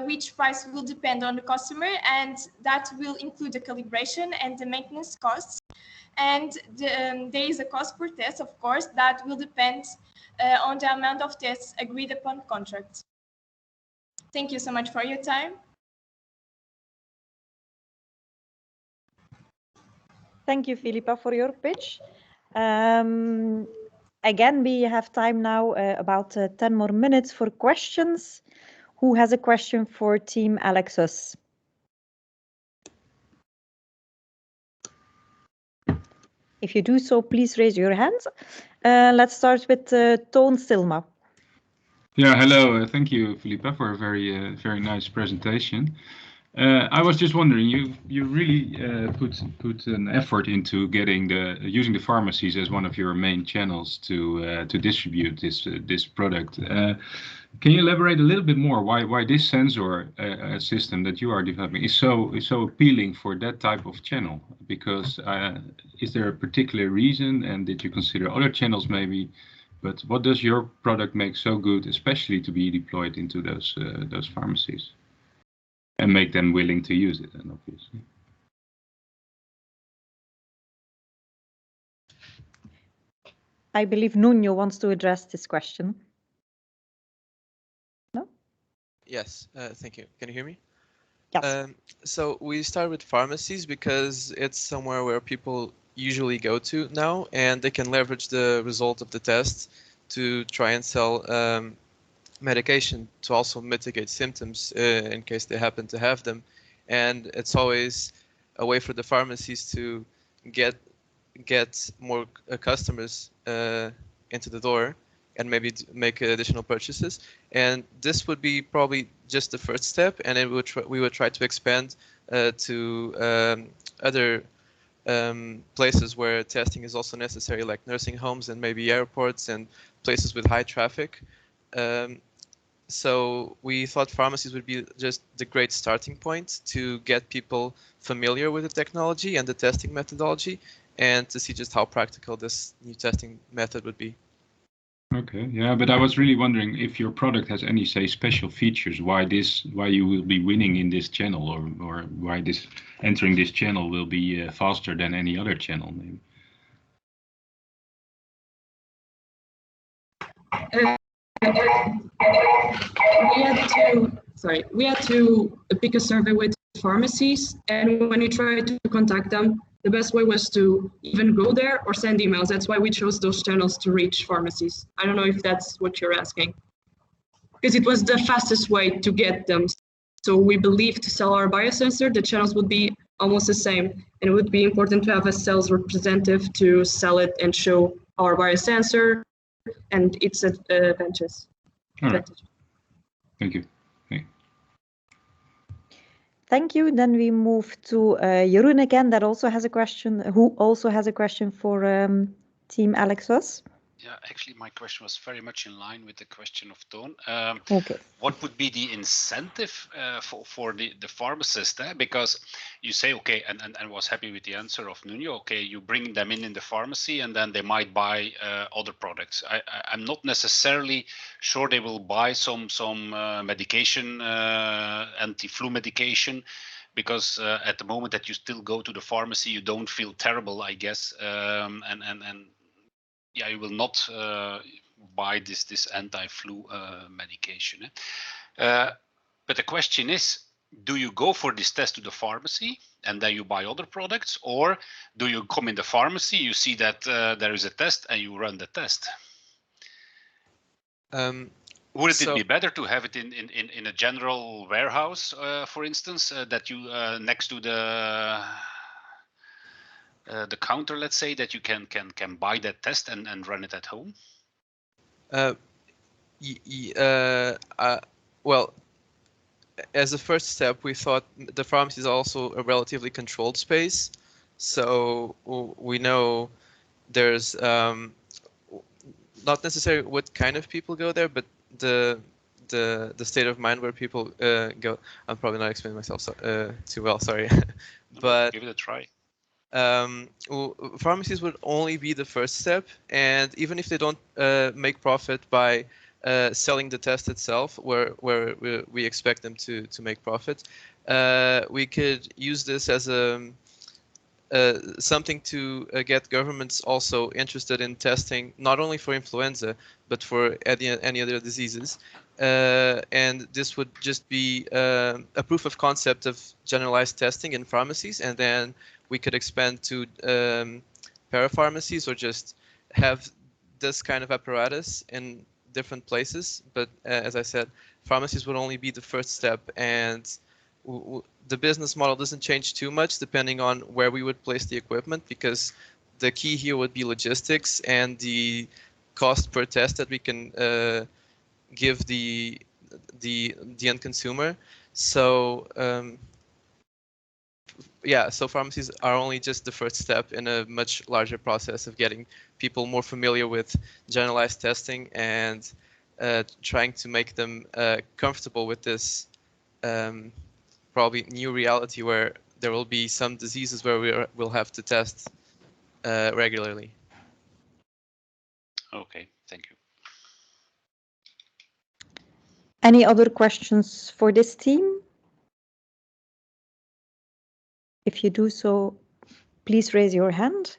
which price will depend on the customer, and that will include the calibration and the maintenance costs. And there is a cost per test, of course, that will depend on the amount of tests agreed upon contract. Thank you so much for your time. Thank you, Filipa, for your pitch. Again, we have time now, about 10 more minutes for questions. Who has a question for Team Alexus? If you do so, please raise your hands. Let's start with Toon Stilma. Yeah, hello. Thank you, Filipa, for a very nice presentation. I was just wondering, you really put an effort into using the pharmacies as one of your main channels to distribute this product. Can you elaborate a little bit more why this sensor system that you are developing is so appealing for that type of channel? Because is there a particular reason, and did you consider other channels maybe? But what does your product make so good, especially to be deployed into those pharmacies? And make them willing to use it, then obviously. I believe Nuno wants to address this question. No? Yes, thank you. Can you hear me? Yes. So we start with pharmacies because it's somewhere where people usually go to now, and they can leverage the result of the test to try and sell medication to also mitigate symptoms in case they happen to have them. And it's always a way for the pharmacies to get more customers into the door and maybe make additional purchases. And this would be probably just the first step, and we would try to expand to other places where testing is also necessary, like nursing homes and maybe airports and places with high traffic. So we thought pharmacies would be just the great starting point to get people familiar with the technology and the testing methodology, and to see just how practical this new testing method would be. Okay, yeah, but I was really wondering if your product has any, say, special features, why you will be winning in this channel, or why entering this channel will be faster than any other channel, maybe. We had to pick a survey with pharmacies, and when we tried to contact them, the best way was to even go there or send emails. That's why we chose those channels to reach pharmacies. I don't know if that's what you're asking, because it was the fastest way to get them. So we believe to sell our biosensor, the channels would be almost the same, and it would be important to have a sales representative to sell it and show our biosensor and its advantages. All right. Thank you. Thank you. Then we move to Jeroen again, who also has a question for Team Alexos. Yeah, actually, my question was very much in line with the question of Toon. Okay. What would be the incentive for the pharmacist? Because you say, okay, and was happy with the answer of Nuno. Okay, you bring them in the pharmacy, and then they might buy other products. I'm not necessarily sure they will buy some medication, anti-flu medication, because at the moment that you still go to the pharmacy, you don't feel terrible, I guess, and yeah, you will not buy this anti-flu medication. But the question is, do you go for this test to the pharmacy and then you buy other products, or do you come in the pharmacy, you see that there is a test and you run the test? Would it be better to have it in a general warehouse, for instance, that you next to the counter, let's say, that you can buy that test and run it at home? Well, as a first step, we thought the pharmacy is also a relatively controlled space, so we know there's not necessarily what kind of people go there, but the state of mind where people go. I'm probably not explaining myself too well, sorry. But give it a try. Pharmacies would only be the first step, and even if they don't make profit by selling the test itself, where we expect them to make profit, we could use this as something to get governments also interested in testing, not only for influenza, but for any other diseases. And this would just be a proof of concept of generalized testing in pharmacies, and then we could expand to parapharmacies, or just have this kind of apparatus in different places. But as I said, pharmacies would only be the first step, and the business model doesn't change too much depending on where we would place the equipment, because the key here would be logistics and the cost per test that we can give the end consumer. So yeah, so pharmacies are only just the first step in a much larger process of getting people more familiar with generalized testing and trying to make them comfortable with this probably new reality where there will be some diseases where we'll have to test regularly. Okay, thank you. Any other questions for this team? If you do so, please raise your hand.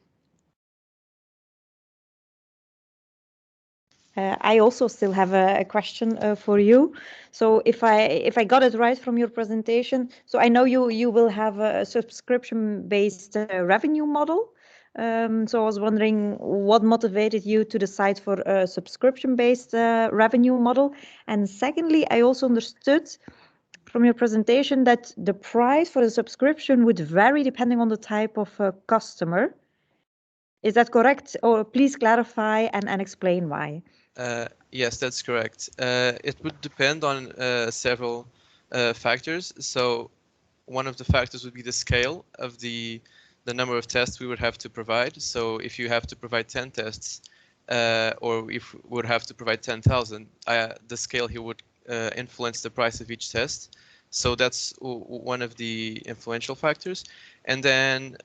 I also still have a question for you. So if I got it right from your presentation, so I know you will have a subscription-based revenue model. So I was wondering what motivated you to decide for a subscription-based revenue model. And secondly, I also understood from your presentation that the price for the subscription would vary depending on the type of customer. Is that correct? Or please clarify and explain why. Yes, that's correct. It would depend on several factors. So one of the factors would be the scale of the number of tests we would have to provide. So if you have to provide 10 tests, or if we would have to provide 10,000, the scale here would influence the price of each test. So that's one of the influential factors. And then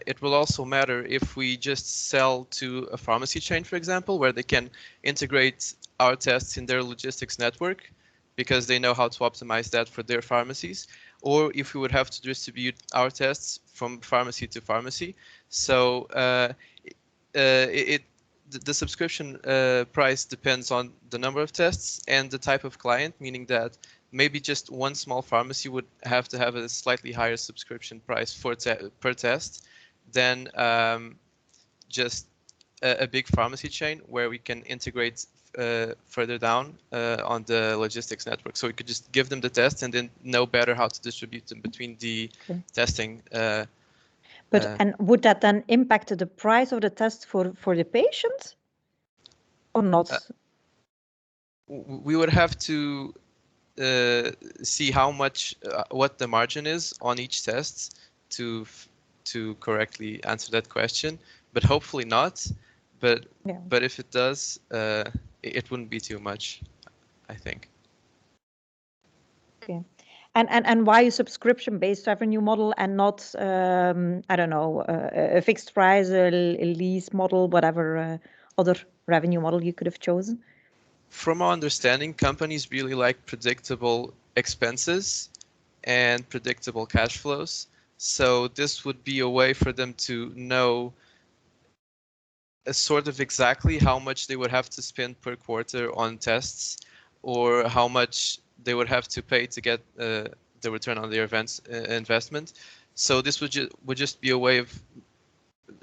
it will also matter if we just sell to a pharmacy chain, for example, where they can integrate our tests in their logistics network because they know how to optimize that for their pharmacies, or if we would have to distribute our tests from pharmacy to pharmacy. So the subscription price depends on the number of tests and the type of client, meaning that maybe just one small pharmacy would have to have a slightly higher subscription price per test than just a big pharmacy chain where we can integrate further down on the logistics network. So we could just give them the test and then know better how to distribute them between the testing. And would that then impact the price of the test for the patient or not? We would have to see how much, what the margin is on each test to correctly answer that question, but hopefully not. But if it does, it wouldn't be too much, I think. Okay. And why a subscription-based revenue model and not, I don't know, a fixed price, a lease model, whatever other revenue model you could have chosen? From our understanding, companies really like predictable expenses and predictable cash flows. So this would be a way for them to know sort of exactly how much they would have to spend per quarter on tests, or how much they would have to pay to get the return on their investment. So this would just be a way of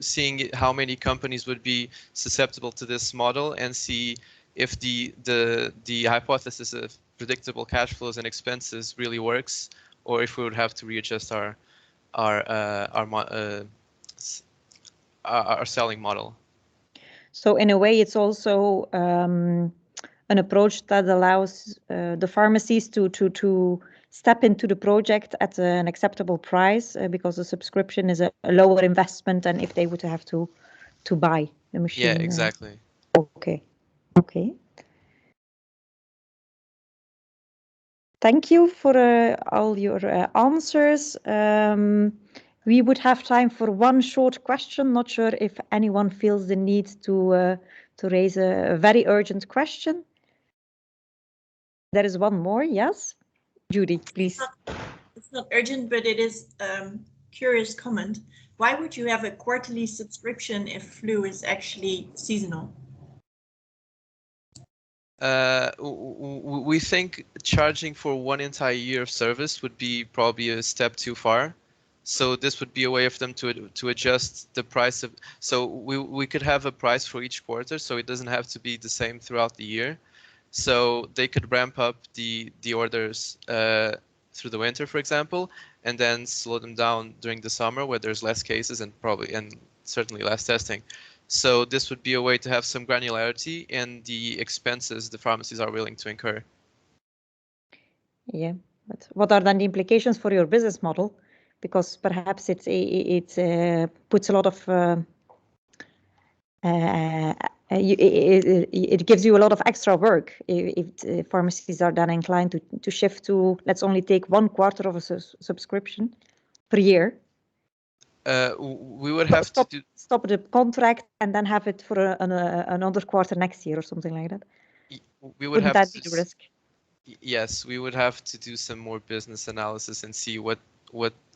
seeing how many companies would be susceptible to this model and see if the hypothesis of predictable cash flows and expenses really works, or if we would have to readjust our selling model. So in a way, it's also an approach that allows the pharmacies to step into the project at an acceptable price because the subscription is a lower investment than if they would have to buy the machine. Yeah, exactly. Okay. Thank you for all your answers. We would have time for one short question. Not sure if anyone feels the need to raise a very urgent question. There is one more, yes? Judy, please. It's not urgent, but it is curious comment. Why would you have a quarterly subscription if flu is actually seasonal? We think charging for one entire year of service would be probably a step too far. So this would be a way of them to adjust the price of. So we could have a price for each quarter, so it doesn't have to be the same throughout the year. So they could ramp up the orders through the winter, for example, and then slow them down during the summer where there's less cases and certainly less testing. So this would be a way to have some granularity in the expenses the pharmacies are willing to incur. Yeah, but what are then the implications for your business model? Because perhaps it puts a lot of it gives you a lot of extra work if pharmacies are then inclined to shift to let's only take 1 quarter of a subscription per year. We would have to stop the contract and then have it for another quarter next year or something like that. We would Wouldn't that be the risk? Yes, we would have to do some more business analysis and see what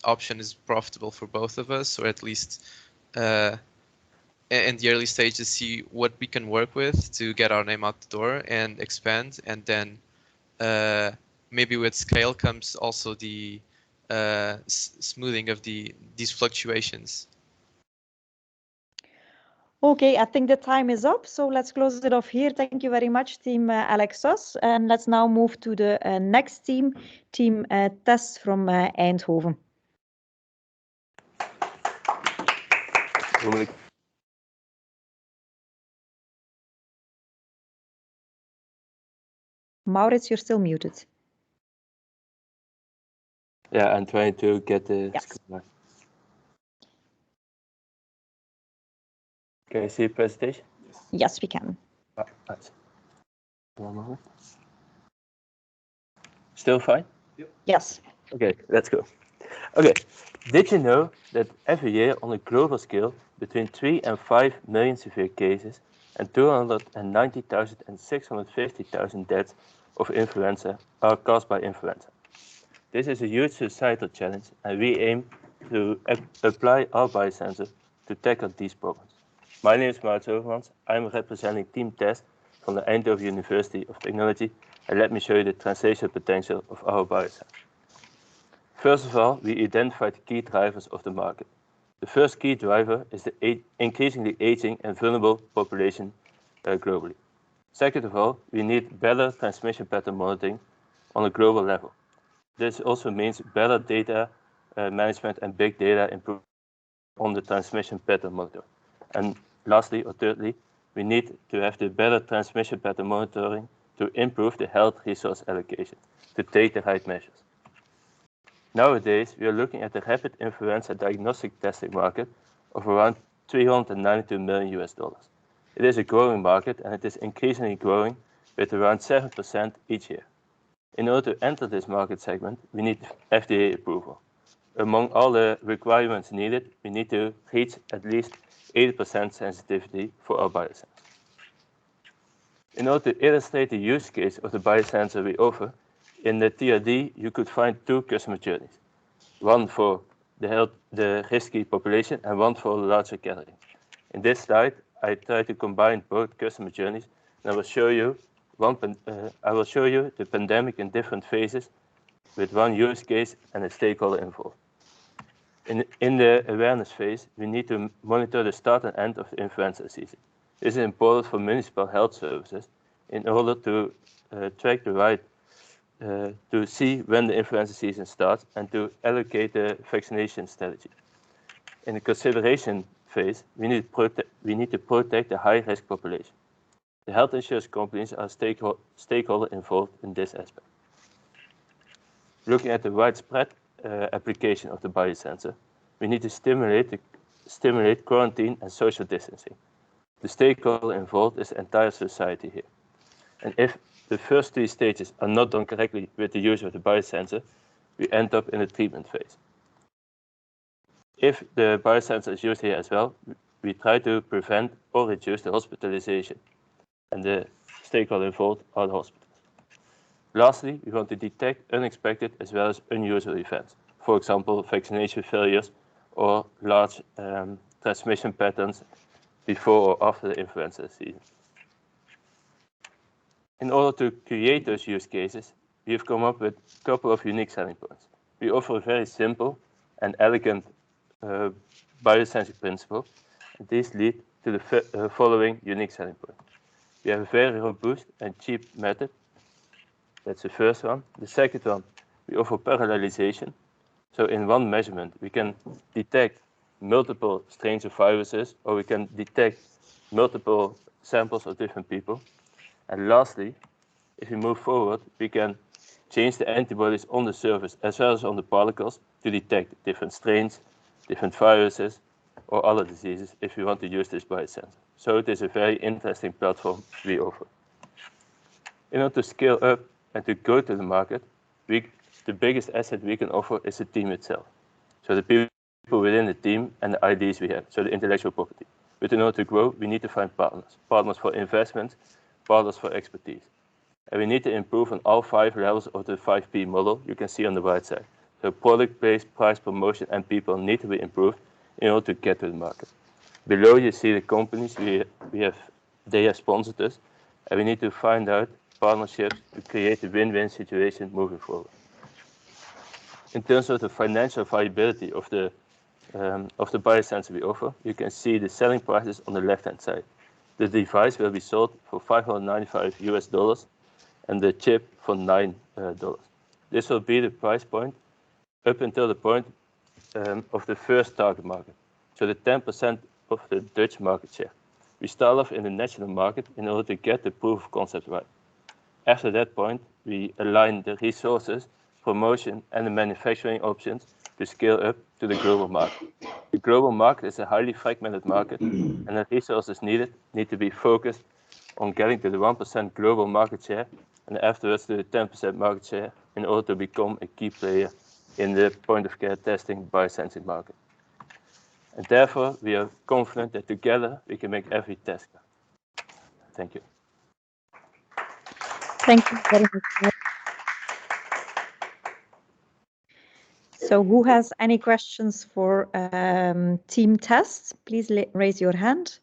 option is profitable for both of us, or at least in the early stages see what we can work with to get our name out the door and expand, and then maybe with scale comes also the smoothing of these fluctuations. Okay, I think the time is up, so let's close it off here. Thank you very much, Team Alexos. And let's now move to the next team, Team Tess from Eindhoven. Maurits, you're still muted. Yeah, I'm trying to get the screen. Can you see the presentation? Yes, we can. Nice. 1 moment. Still fine? Yes. Okay, let's go. Okay, did you know that every year on a global scale, between 3 and 5 million severe cases and 290,000 and 650,000 deaths of influenza are caused by influenza? This is a huge societal challenge, and we aim to apply our biosensor to tackle these problems. My name is Maurits Overmans. I'm representing Team Test from the Eindhoven University of Technology, and let me show you the translational potential of our biosensor. First of all, we identified the key drivers of the market. The first key driver is the increasingly aging and vulnerable population globally. Second of all, we need better transmission pattern monitoring on a global level. This also means better data management and big data improvement on the transmission pattern monitoring. And lastly, or thirdly, we need to have the better transmission pattern monitoring to improve the health resource allocation, to take the right measures. Nowadays, we are looking at the rapid influenza diagnostic testing market of around $392 million US. It is a growing market, and it is increasingly growing with around 7% each year. In order to enter this market segment, we need FDA approval. Among all the requirements needed, we need to reach at least 80% sensitivity for our biosensor. In order to illustrate the use case of the biosensor we offer, in the TRD, you could find two customer journeys, one for the risky population and one for larger gathering. In this slide, I try to combine both customer journeys, and I will show you the pandemic in different phases with one use case and a stakeholder involved. In the awareness phase, we need to monitor the start and end of the influenza season. This is important for municipal health services in order to track the right, to see when the influenza season starts and to allocate the vaccination strategy. In the consideration phase, we need to protect the high-risk population. The health insurance companies are stakeholder involved in this aspect. Looking at the widespread application of the biosensor, we need to stimulate quarantine and social distancing. The stakeholder involved is the entire society here. And if the first three stages are not done correctly with the use of the biosensor, we end up in the treatment phase. If the biosensor is used here as well, we try to prevent or reduce the hospitalization, and the stakeholder involved are the hospitals. Lastly, we want to detect unexpected as well as unusual events, for example, vaccination failures or large transmission patterns before or after the influenza season. In order to create those use cases, we have come up with a couple of unique selling points. We offer a very simple and elegant biosensing principle, and these lead to the following unique selling points. We have a very robust and cheap method. That's the first one. The second one, we offer parallelization. So in one measurement, we can detect multiple strains of viruses, or we can detect multiple samples of different people. And lastly, if we move forward, we can change the antibodies on the surface as well as on the particles to detect different strains, different viruses, or other diseases if we want to use this biosensor. So it is a very interesting platform we offer. In order to scale up and to go to the market, the biggest asset we can offer is the team itself. So the people within the team and the ideas we have, so the intellectual property. But in order to grow, we need to find partners. Partners for investment, partners for expertise. And we need to improve on all 5 levels of the 5P model you can see on the right side. So product, place, price, promotion, and people need to be improved in order to get to the market. Below you see the companies they have sponsored us, and we need to find out partnerships to create a win-win situation moving forward. In terms of the financial viability of the biosensor we offer, you can see the selling prices on the left-hand side. The device will be sold for $595 US and the chip for $9. This will be the price point up until the point of the first target market, so the 10% of the Dutch market share. We start off in the national market in order to get the proof of concept right. After that point, we align the resources, promotion, and the manufacturing options to scale up to the global market. The global market is a highly fragmented market, and the resources needed need to be focused on getting to the 1% global market share and afterwards to the 10% market share in order to become a key player in the point-of-care testing biosensing market. And therefore, we are confident that together we can make every test count. Thank you. Thank you very much. So who has any questions for team tests? Please raise your hand.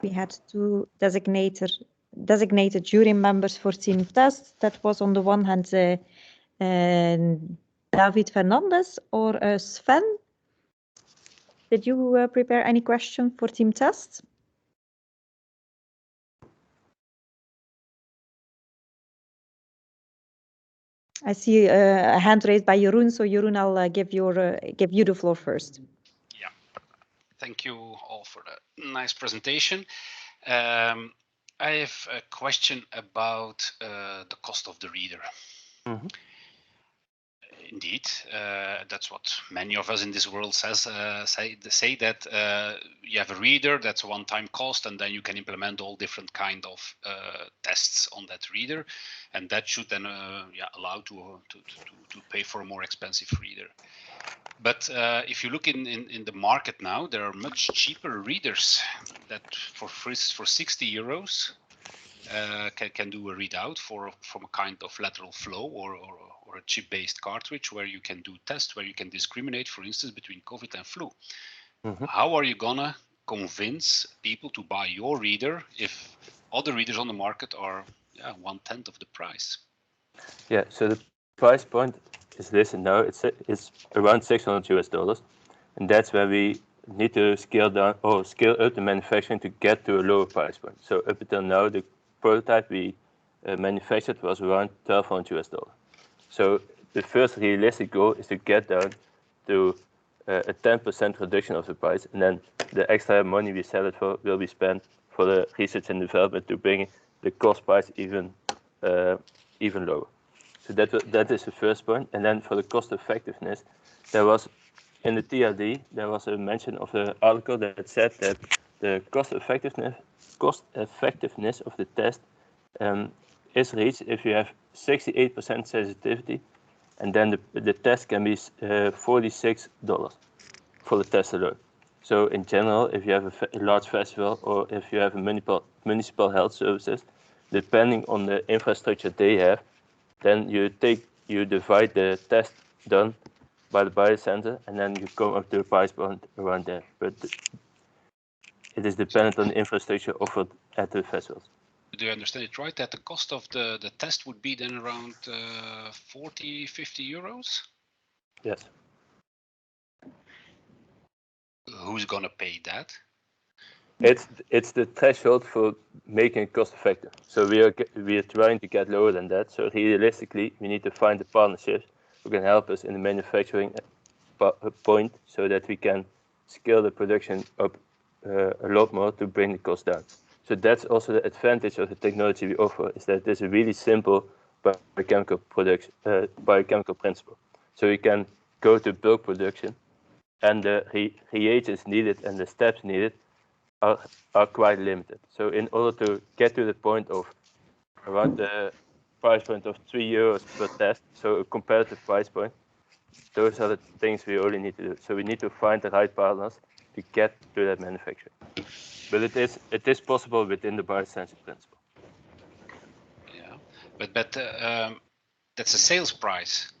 We had two designated jury members for team tests. That was on the one hand David Fernandez or Sven. Did you prepare any question for team tests? I see a hand raised by Jeroen, so Jeroen, I'll give you the floor first. Yeah, thank you all for the nice presentation. I have a question about the cost of the reader. Mm-hmm. Indeed, that's what many of us in this world say that you have a reader, that's a one-time cost, and then you can implement all different kind of tests on that reader, and that should then allow to pay for a more expensive reader. But if you look in the market now, there are much cheaper readers that for 60 euros can do a readout from a kind of lateral flow or a chip-based cartridge where you can do tests, where you can discriminate, for instance, between COVID and flu. Mm-hmm. How are you gonna convince people to buy your reader if other readers on the market are 1/10 of the price? Yeah, so the price point is listed now. It's around $600 US, and that's where we need to scale down or scale up the manufacturing to get to a lower price point. So up until now, the prototype we manufactured was around $1,200 US. So the first realistic goal is to get down to a 10% reduction of the price, and then the extra money we sell it for will be spent for the research and development to bring the cost price even lower. So that is the first point. And then for the cost effectiveness, there was in the TRD there was a mention of the article that said that the cost effectiveness of the test is reached if you have 68% sensitivity, and then the test can be $46 for the test alone. So in general, if you have a large festival or if you have a municipal health services, depending on the infrastructure they have, then you divide the test done by the biosensor, and then you come up to a price point around there. But it is dependent on the infrastructure offered at the festivals. Do you understand it right that the cost of the test would be then around 40-50 euros? Yes. Who's gonna pay that? It's the threshold for making it cost effective. So we are trying to get lower than that. So realistically, we need to find the partnerships who can help us in the manufacturing point so that we can scale the production up a lot more to bring the cost down. So that's also the advantage of the technology we offer, is that there's a really simple biochemical principle. So you can go to bulk production, and the reagents needed and the steps needed are quite limited. So in order to get to the point of around the price point of €3 per test, so a competitive price point, those are the things we only need to do. So we need to find the right partners to get to that manufacturing. But it is possible within the biosensing principle. Yeah, but that's a sales price.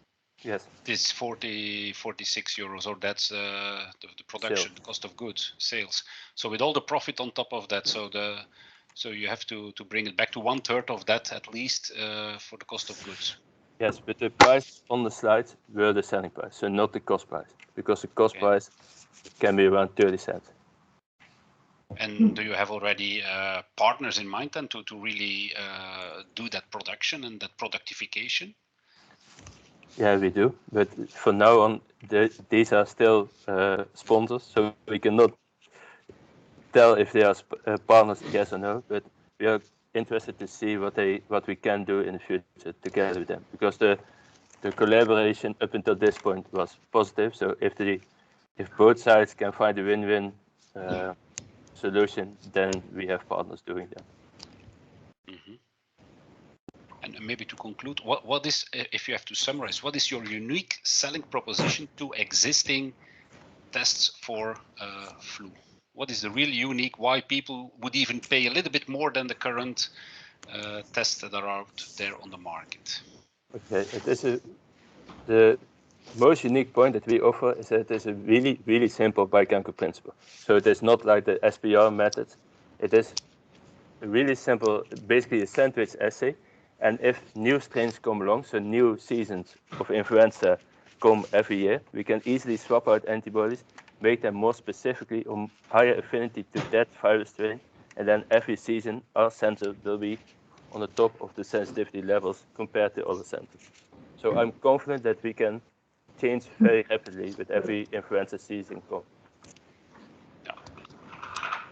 Yes. This 46 euros, or that's the production cost of goods, sales. So with all the profit on top of that, so you have to bring it back to 1/3 of that at least for the cost of goods. Yes, but the price on the slides were the selling price, so not the cost price, because the cost price can be around 30 cents. And do you have already partners in mind then to really do that production and that productification? Yeah, we do, but for now on, these are still sponsors, so we cannot tell if they are partners, yes or no. But we are interested to see what we can do in the future together with them, because the collaboration up until this point was positive. So if both sides can find a win-win solution, then we have partners doing that. Mm-hmm. And maybe to conclude, what is, if you have to summarize, what is your unique selling proposition to existing tests for flu? What is the real unique, why people would even pay a little bit more than the current tests that are out there on the market? Okay, the most unique point that we offer is that it is a really, really simple biochemical principle. So it is not like the SPR methods. It is a really simple, basically a sandwich assay. And if new strains come along, so new seasons of influenza come every year, we can easily swap out antibodies, make them more specifically or higher affinity to that virus strain. And then every season, our sensor will be on the top of the sensitivity levels compared to other sensors. So I'm confident that we can change very rapidly with every influenza season come.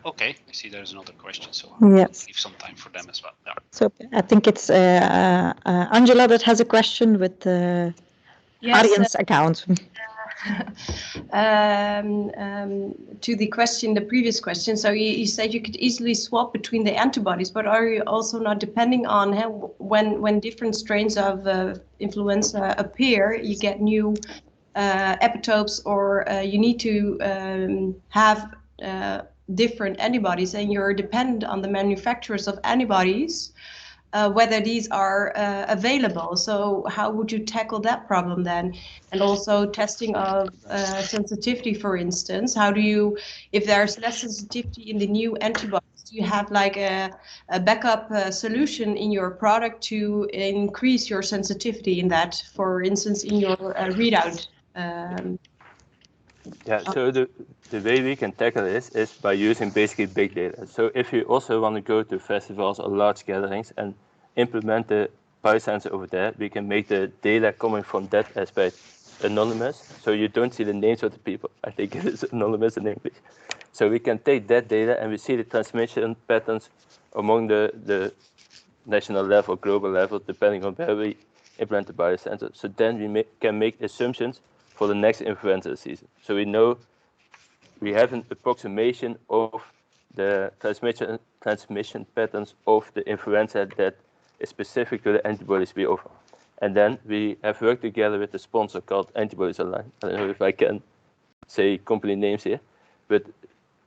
Okay, I see there's another question, so Yes. I'll leave some time for them as well. Yeah. So I think it's Angela that has a question with the Arjen's account. To the question, the previous question, so you said you could easily swap between the antibodies, but are you also not depending on when different strains of influenza appear, you get new epitopes, or you need to have different antibodies, and you're dependent on the manufacturers of antibodies, whether these are available. So how would you tackle that problem then? And also testing of sensitivity, for instance, how do you, if there's less sensitivity in the new antibodies, do you have like a backup solution in your product to increase your sensitivity in that, for instance, in your readout? Yeah, so the way we can tackle this is by using basically big data. So if you also want to go to festivals or large gatherings and implement the biosensor over there, we can make the data coming from that aspect anonymous. So you don't see the names of the people. I think it is anonymous in English. So we can take that data and we see the transmission patterns among the national level, global level, depending on where we implement the biosensor. So then we can make assumptions for the next influenza season. So we know we have an approximation of the transmission patterns of the influenza that is specific to the antibodies we offer. And then we have worked together with a sponsor called Antibodies Online. I don't know if I can say company names here, but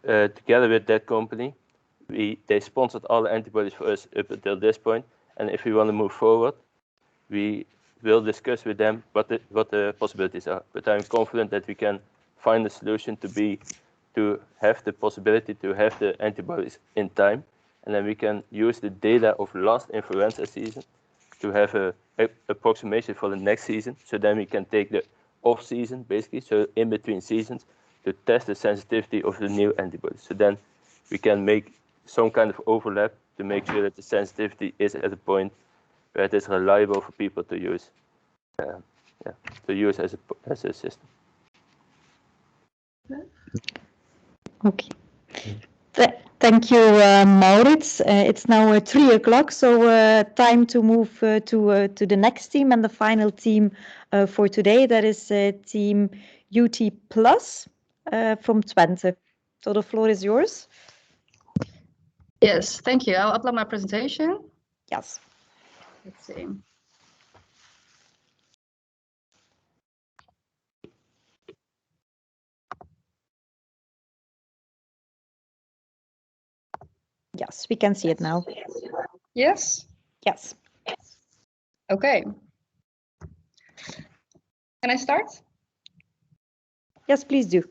together with that company, they sponsored all the antibodies for us up until this point. And if we want to move forward, we will discuss with them what the possibilities are. But I'm confident that we can find a solution to have the possibility to have the antibodies in time, and then we can use the data of last influenza season to have a approximation for the next season. So then we can take the off season, basically, so in between seasons, to test the sensitivity of the new antibodies. So then we can make some kind of overlap to make sure that the sensitivity is at a point where it is reliable for people to use, as a system. Okay. Thank you, Maurits. It's now 3 o'clock, so time to move to the next team and the final team for today. That is team UT Plus from Twente. So the floor is yours. Yes, thank you. I'll upload my presentation. Yes. Let's see. Yes, we can see it now. Yes? Yes. Okay. Can I start? Yes, please do.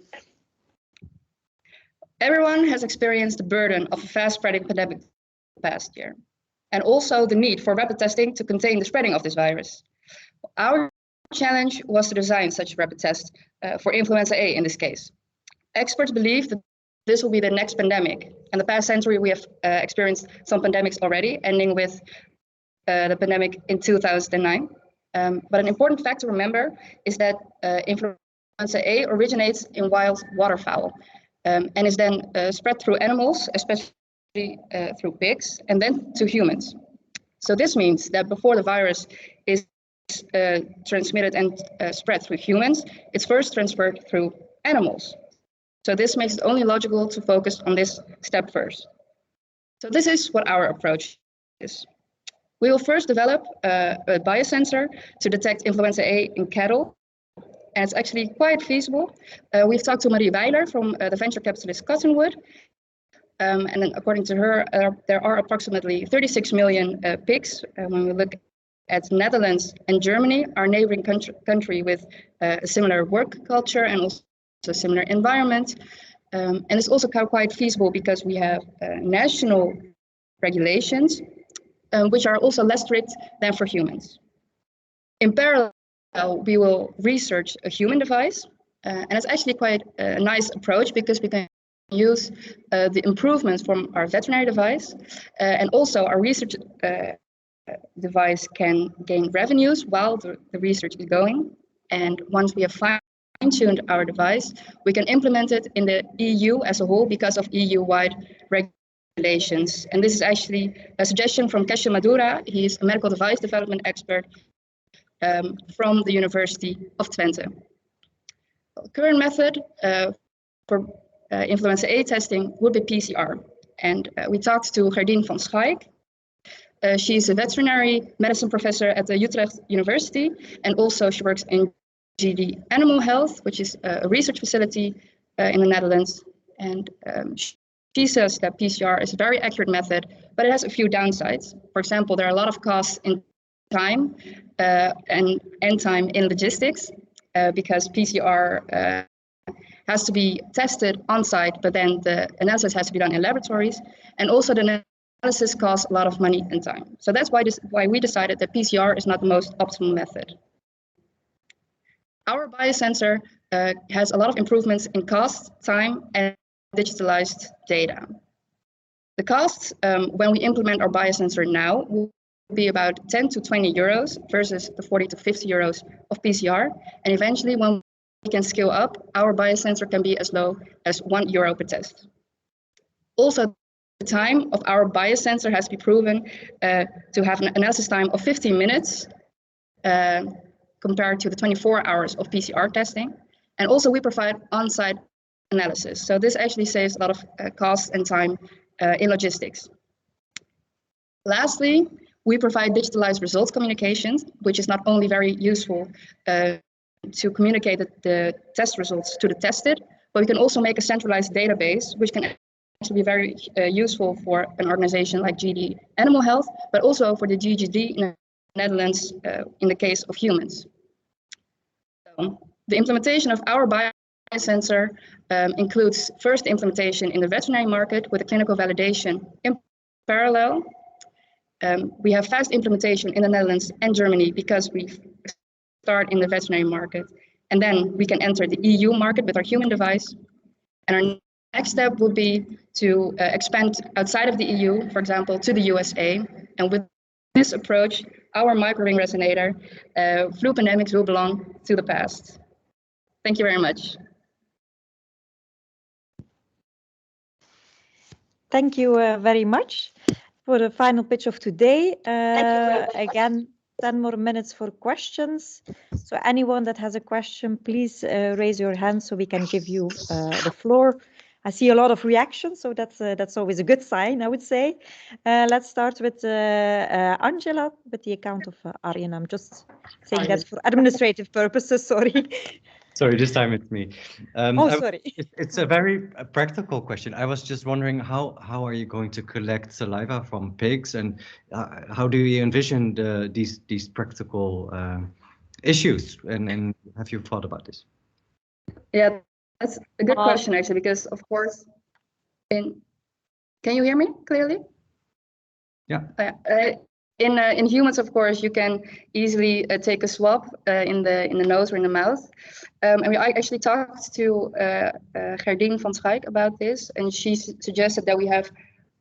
Everyone has experienced the burden of a fast-spreading pandemic the past year, and also the need for rapid testing to contain the spreading of this virus. Our challenge was to design such a rapid test for influenza A in this case. Experts believe that this will be the next pandemic. In the past century, we have experienced some pandemics already, ending with the pandemic in 2009. But an important fact to remember is that influenza A originates in wild waterfowl and is then spread through animals, especially through pigs, and then to humans. So this means that before the virus is transmitted and spread through humans, it's first transferred through animals. So this makes it only logical to focus on this step first. So this is what our approach is. We will first develop a biosensor to detect influenza A in cattle, and it's actually quite feasible. We've talked to Marie Weiler from the venture capitalist Cottonwood, and then according to her, there are approximately 36 million pigs. When we look at Netherlands and Germany, our neighboring country with a similar work culture and also a similar environment. And it's also quite feasible because we have national regulations, which are also less strict than for humans. In parallel, we will research a human device, and it's actually quite a nice approach because we can use the improvements from our veterinary device, and also our research device can gain revenues while the research is going. And once we have fine-tuned our device, we can implement it in the EU as a whole because of EU-wide regulations. And this is actually a suggestion from Keshe Madura. He's a medical device development expert from the University of Twente. The current method for influenza A testing would be PCR. And we talked to Gerdien van Schaik. She's a veterinary medicine professor at the Utrecht University, and also she works in GD Animal Health, which is a research facility in the Netherlands. And she says that PCR is a very accurate method, but it has a few downsides. For example, there are a lot of costs in time and time in logistics because PCR has to be tested on site, but then the analysis has to be done in laboratories. And also the analysis costs a lot of money and time. So that's why we decided that PCR is not the most optimal method. Our biosensor has a lot of improvements in cost, time, and digitalized data. The costs when we implement our biosensor now will be about 10 to 20 euros versus the 40 to 50 euros of PCR. And eventually, when we can scale up, our biosensor can be as low as €1 per test. Also, the time of our biosensor has to be proven to have an analysis time of 15 minutes compared to the 24 hours of PCR testing. And also we provide on-site analysis. So this actually saves a lot of cost and time in logistics. Lastly, we provide digitalized results communications, which is not only very useful to communicate the test results to the tested, but we can also make a centralized database, which can actually be very useful for an organization like GD Animal Health, but also for the GGD in the Netherlands in the case of humans. So, the implementation of our biosensor includes first implementation in the veterinary market with a clinical validation in parallel. We have fast implementation in the Netherlands and Germany because we start in the veterinary market, and then we can enter the EU market with our human device. And our next step will be to expand outside of the EU, for example, to the USA. And with this approach, our microring resonator, flu pandemics will belong to the past. Thank you very much. Thank you very much for the final pitch of today. Again, 10 more minutes for questions. So anyone that has a question, please raise your hand so we can give you the floor. I see a lot of reactions, so that's always a good sign, I would say. Let's start with Angela with the account of Arjen. I'm just saying that for administrative purposes, sorry. Sorry, this time it's me. Sorry. It's a very practical question. I was just wondering how are you going to collect saliva from pigs, and how do you envision these practical issues, and have you thought about this? Yeah, that's a good question actually, because of course, can you hear me clearly? Yeah. In humans, of course, you can easily take a swab in the nose or in the mouth. And I actually talked to Gerdien van Schaik about this, and she suggested that we have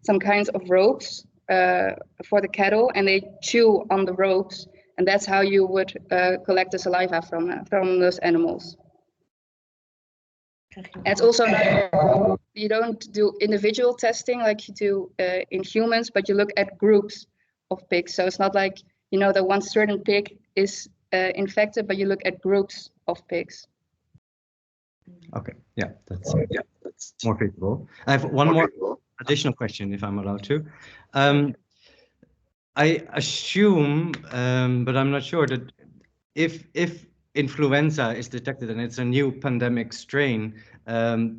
some kinds of ropes for the cattle, and they chew on the ropes, and that's how you would collect the saliva from those animals. And it's also not, you don't do individual testing like you do in humans, but you look at groups of pigs. So it's not like, you know, that one certain pig is infected, but you look at groups of pigs. Okay, yeah, that's more feasible. I have one more additional question, if I'm allowed to. I assume, but I'm not sure, that if influenza is detected and it's a new pandemic strain,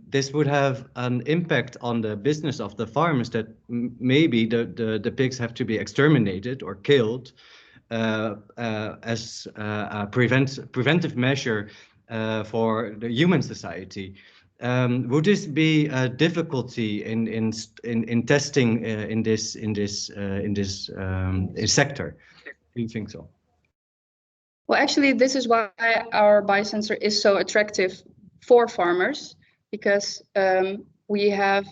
this would have an impact on the business of the farmers, that maybe the pigs have to be exterminated or killed as a preventive measure for the human society. Would this be a difficulty in testing in this sector? Do you think so? Well, actually, this is why our biosensor is so attractive for farmers, because we have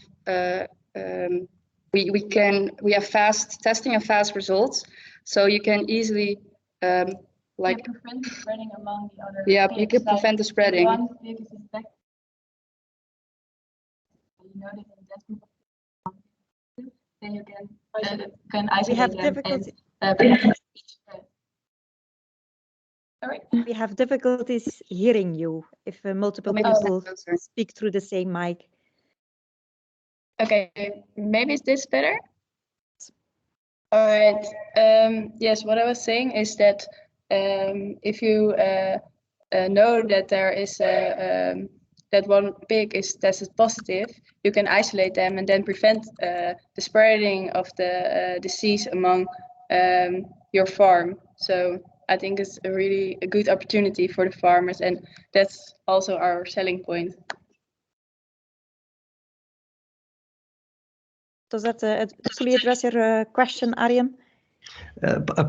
we have fast testing and fast results, so you can easily like prevent the spreading among the other pigs. You can prevent the spreading. One pig is infected. You know that in that group of pigs, then you can isolate We have them difficulty. Sorry. We have difficulties hearing you if multiple people speak through the same mic. Okay, maybe is this better? All right. Yes, what I was saying is that if you know that there is that one pig is tested positive, you can isolate them and then prevent the spreading of the disease among your farm. So I think it's a really good opportunity for the farmers, and that's also our selling point. Does that fully address your question, Arjen?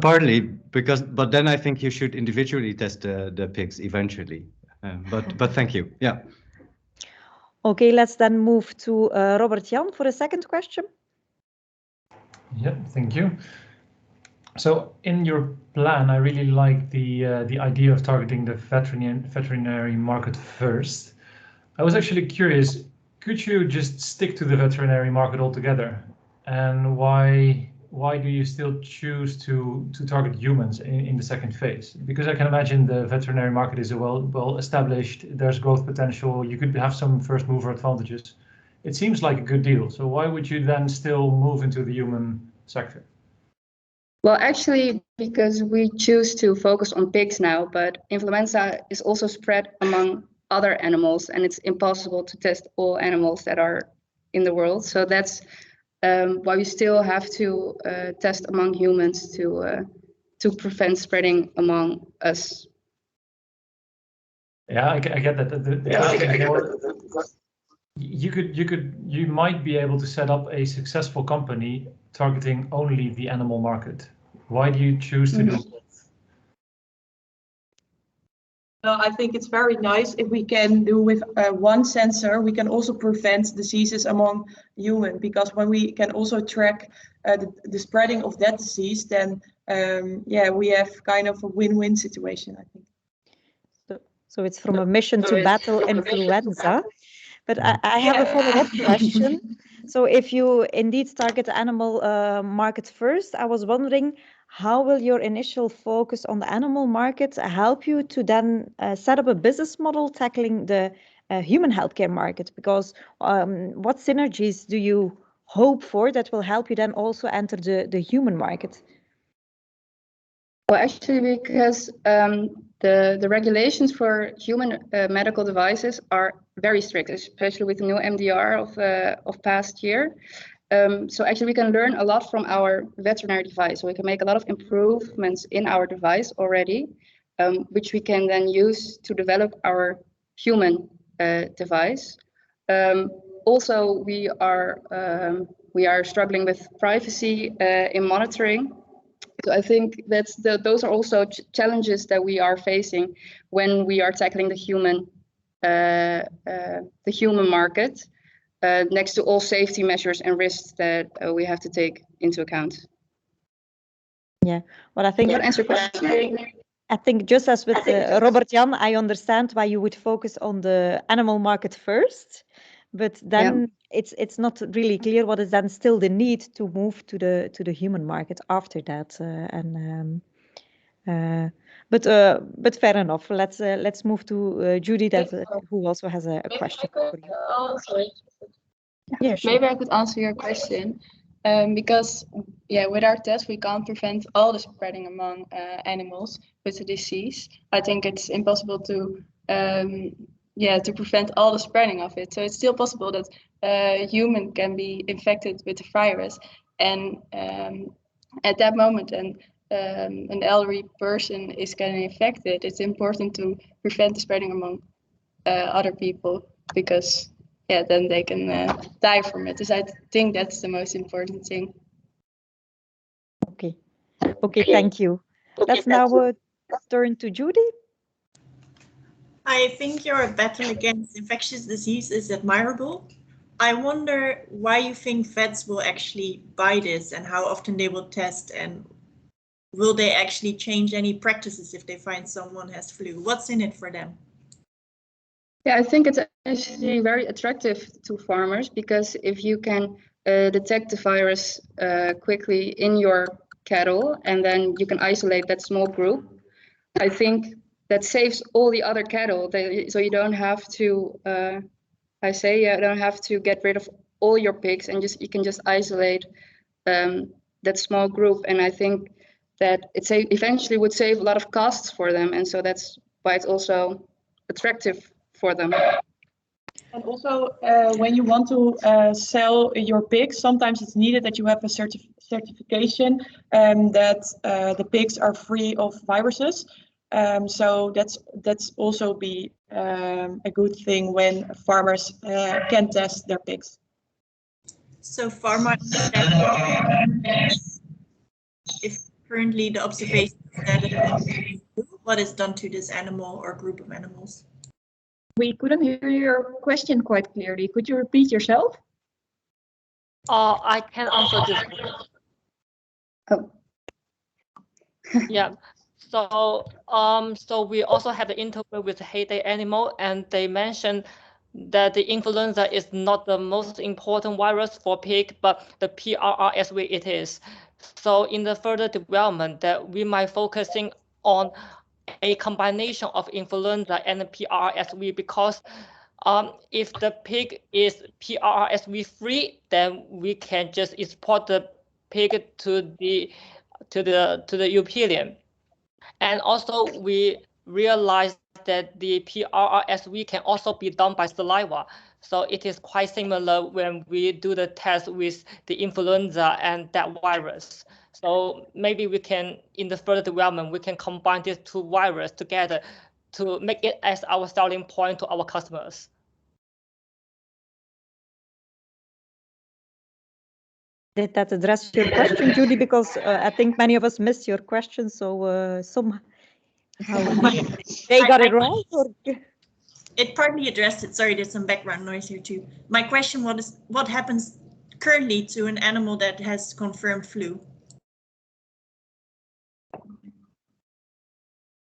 Partly, but then I think you should individually test the pigs eventually. But thank you. Yeah. Okay, let's then move to Robert Jan for a second question. Yeah, thank you. So in your plan, I really like the idea of targeting the veterinary market first. I was actually curious, could you just stick to the veterinary market altogether? And why do you still choose to target humans in the second phase? Because I can imagine the veterinary market is well established, there's growth potential, you could have some first mover advantages. It seems like a good deal. So why would you then still move into the human sector? Well, actually, because we choose to focus on pigs now, but influenza is also spread among other animals, and it's impossible to test all animals that are in the world. So that's why we still have to test among humans to prevent spreading among us. Yeah, I get that. You might be able to set up a successful company targeting only the animal market. Why do you choose to do that? Well, I think it's very nice if we can do with one sensor, we can also prevent diseases among humans, because when we can also track the spreading of that disease, then yeah, we have kind of a win-win situation, I think. So it's from a mission to battle influenza. But I have a follow-up question. So if you indeed target the animal market first, I was wondering, how will your initial focus on the animal market help you to then set up a business model tackling the human healthcare market? Because what synergies do you hope for that will help you then also enter the human market? Well, actually, because the regulations for human medical devices are very strict, especially with the new MDR of past year. So actually, we can learn a lot from our veterinary device. So we can make a lot of improvements in our device already. which we can then use to develop our human device. Also, we are struggling with privacy in monitoring. So I think those are also challenges that we are facing when we are tackling the human market, next to all safety measures and risks that we have to take into account. Yeah, well, I think Does that answer your question? I think just as with Robert Jan, I understand why you would focus on the animal market first, but then it's not really clear what is then still the need to move to the human market after that. But fair enough. Let's move to Judy, who also has a question for you. Yeah, sure. Maybe I could answer your question. Because with our test we can't prevent all the spreading among animals with the disease. I think it's impossible to prevent all the spreading of it. So it's still possible that a human can be infected with the virus, and at that moment an elderly person is getting infected. It's important to prevent the spreading among other people, because then they can die from it. So I think that's the most important thing. Okay, thank you. Let's now turn to Judy. I think your battle against infectious disease is admirable. I wonder why you think vets will actually buy this, and how often they will test, and will they actually change any practices if they find someone has flu? What's in it for them? Yeah, I think it's actually very attractive to farmers, because if you can detect the virus quickly in your cattle, and then you can isolate that small group, I think that saves all the other cattle. So you don't have to, you don't have to get rid of all your pigs, and you can just isolate that small group. And I think that eventually would save a lot of costs for them, and so that's why it's also attractive for them. And also, when you want to sell your pigs, sometimes it's needed that you have a certification that the pigs are free of viruses. So that's also be a good thing when farmers can test their pigs. So farmers, if currently the observation is that what is done to this animal or group of animals? We couldn't hear your question quite clearly. Could you repeat yourself? I can answer this. Oh. Yeah. So we also had the interview with Heyday Animal, and they mentioned that the influenza is not the most important virus for pig, but the PRRSV it is. So in the further development, that we might focusing on a combination of influenza and PRRSV, because if the pig is PRRSV free, then we can just export the pig to the European. And also we realized that the PRRSV can also be done by saliva. So it is quite similar when we do the test with the influenza and that virus. So maybe we can, in the further development, we can combine these two viruses together to make it as our selling point to our customers. Did that address your question, Judy? Because I think many of us missed your question, so somehow they got it right? Or? It partly addressed it. Sorry, there's some background noise here too. My question was, what happens currently to an animal that has confirmed flu?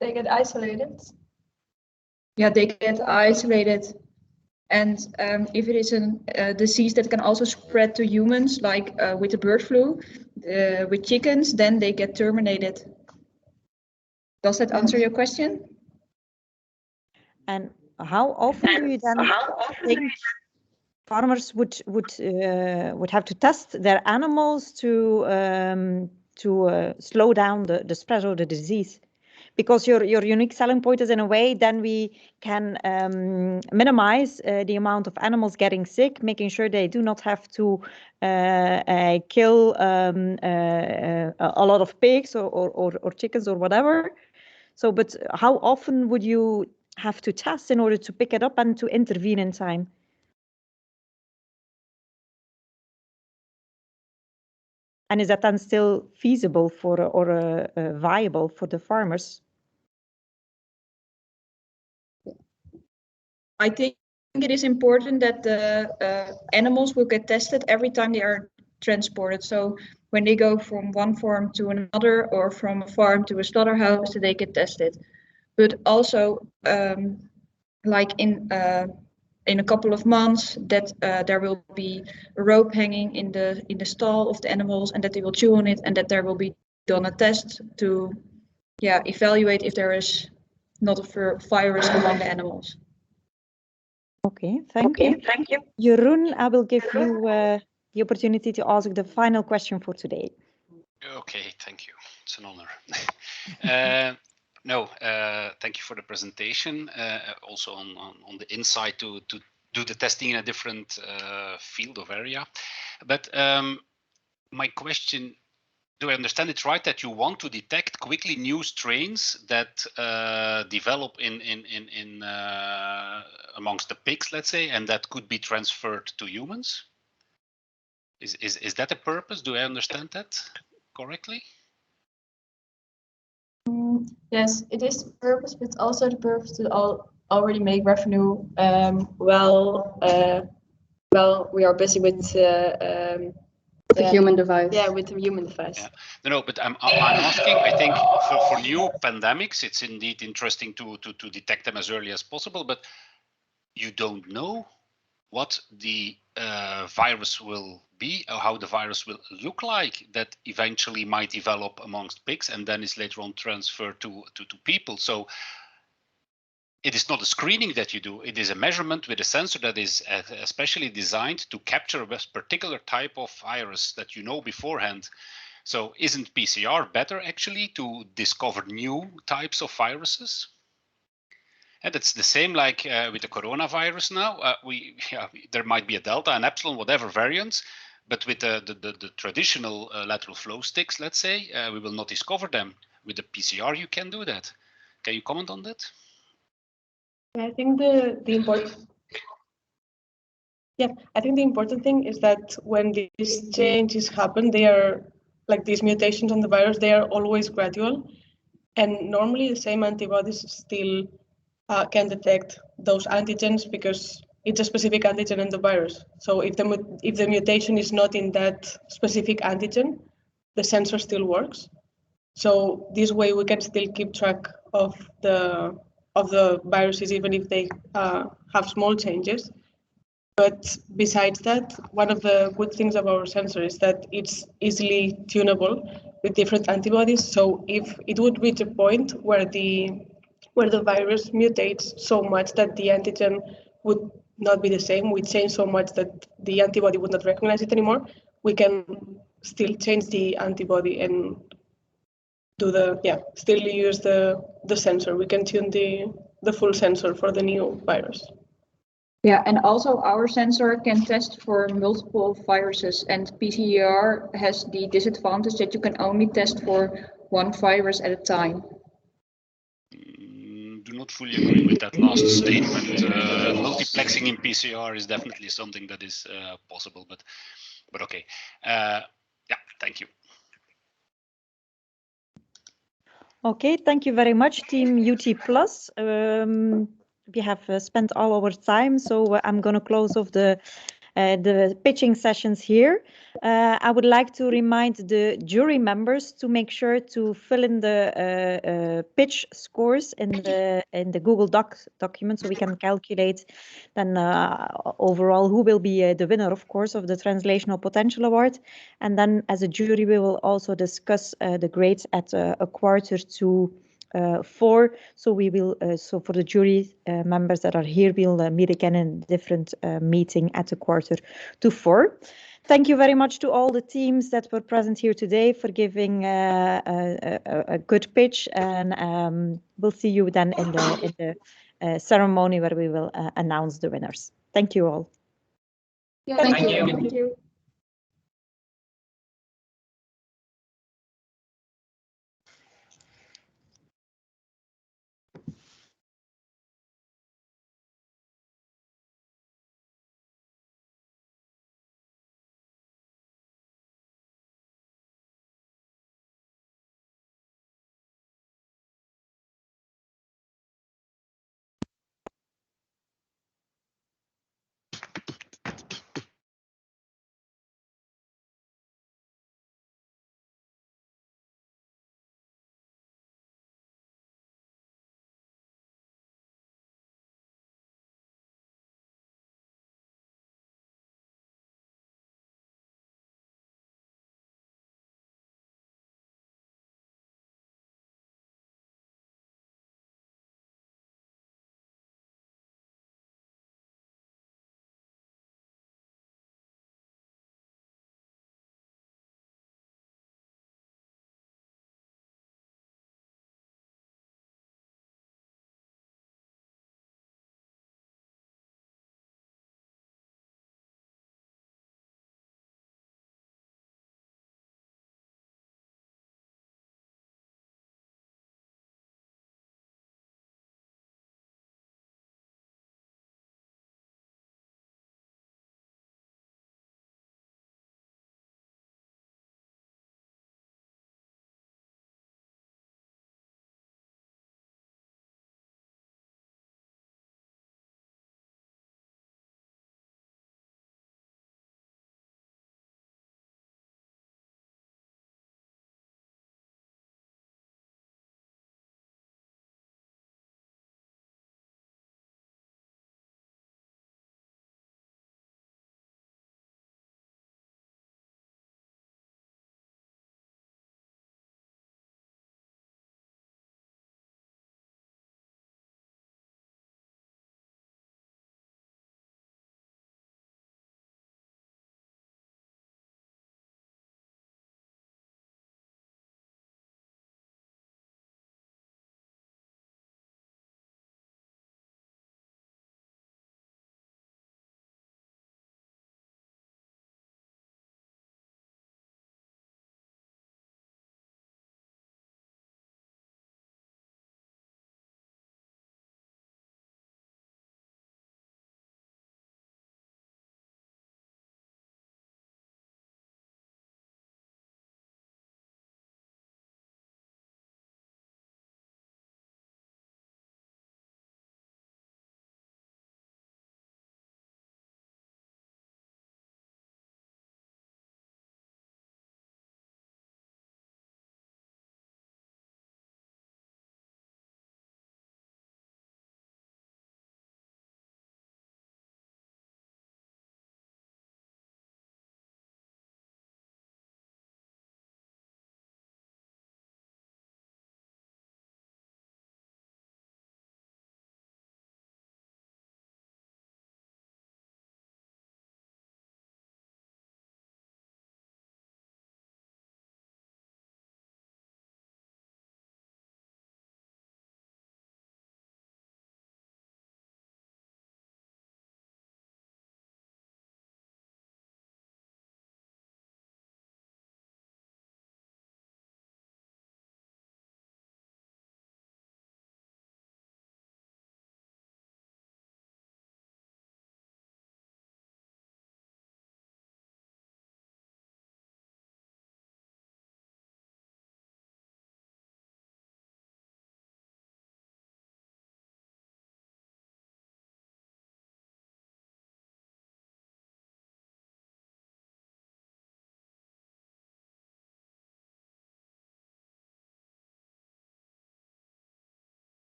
They get isolated. Yeah, they get isolated. And if it is a disease that can also spread to humans, like with the bird flu, with chickens, then they get terminated. Does that answer your question? And how often do you then think farmers would have to test their animals to slow down the spread of the disease? Because your unique selling point is, in a way, then we can minimize the amount of animals getting sick, making sure they do not have to kill a lot of pigs or chickens or whatever. So, but how often would you have to test in order to pick it up and to intervene in time? And is that then still feasible for or viable for the farmers? I think it is important that the animals will get tested every time they are transported. So when they go from one farm to another or from a farm to a slaughterhouse, they get tested. But also, like in a couple of months, that there will be a rope hanging in the stall of the animals, and that they will chew on it, and that there will be done a test to, evaluate if there is not a virus among the animals. Okay, thank you. Jeroen, I will give you the opportunity to ask the final question for today. Okay, thank you. It's an honor. Thank you for the presentation. Also on the insight to do the testing in a different field of area. But my question, do I understand it right that you want to detect quickly new strains that develop in amongst the pigs, let's say, and that could be transferred to humans? Is that a purpose? Do I understand that correctly? Yes, it is the purpose, but also the purpose to already make revenue while we are busy with the human device. Yeah, with the human device. Yeah. No, but I'm asking, I think for new pandemics, it's indeed interesting to detect them as early as possible, but you don't know what the virus will be or how the virus will look like that eventually might develop amongst pigs and then is later on transferred to people. So it is not a screening that you do. It is a measurement with a sensor that is especially designed to capture a particular type of virus that you know beforehand. So isn't PCR better actually to discover new types of viruses? And it's the same like with the coronavirus now. There might be a Delta, an Epsilon, whatever variants, but with the traditional lateral flow sticks, let's say, we will not discover them. With the PCR, you can do that. Can you comment on that? I think the important thing is that when these changes happen, they are like these mutations on the virus, they are always gradual, and normally the same antibodies still can detect those antigens because it's a specific antigen in the virus. So if the mutation is not in that specific antigen, the sensor still works. So this way we can still keep track of the viruses even if they have small changes. But besides that, one of the good things of our sensor is that it's easily tunable with different antibodies. So if it would reach a point where the virus mutates so much that the antigen would not be the same, we change so much that the antibody would not recognize it anymore, we can still change the antibody and do still use the sensor. We can tune the full sensor for the new virus. Yeah, and also our sensor can test for multiple viruses, and PCR has the disadvantage that you can only test for one virus at a time. Do not fully agree with that last statement. Multiplexing in PCR is definitely something that is possible, but okay. Thank you. Okay, thank you very much, Team UT+. We have spent all our time, so I'm going to close off the pitching sessions here. I would like to remind the jury members to make sure to fill in the pitch scores in the Google document, so we can calculate then overall who will be the winner, of course, of the Translational Potential Award. And then as a jury, we will also discuss the grades at a quarter to 4. So we will, so for the jury members that are here, we'll meet again in a different meeting at a quarter to 4. Thank you very much to all the teams that were present here today for giving a good pitch, and we'll see you then in the ceremony where we will announce the winners. Thank you all. Yeah, thank you.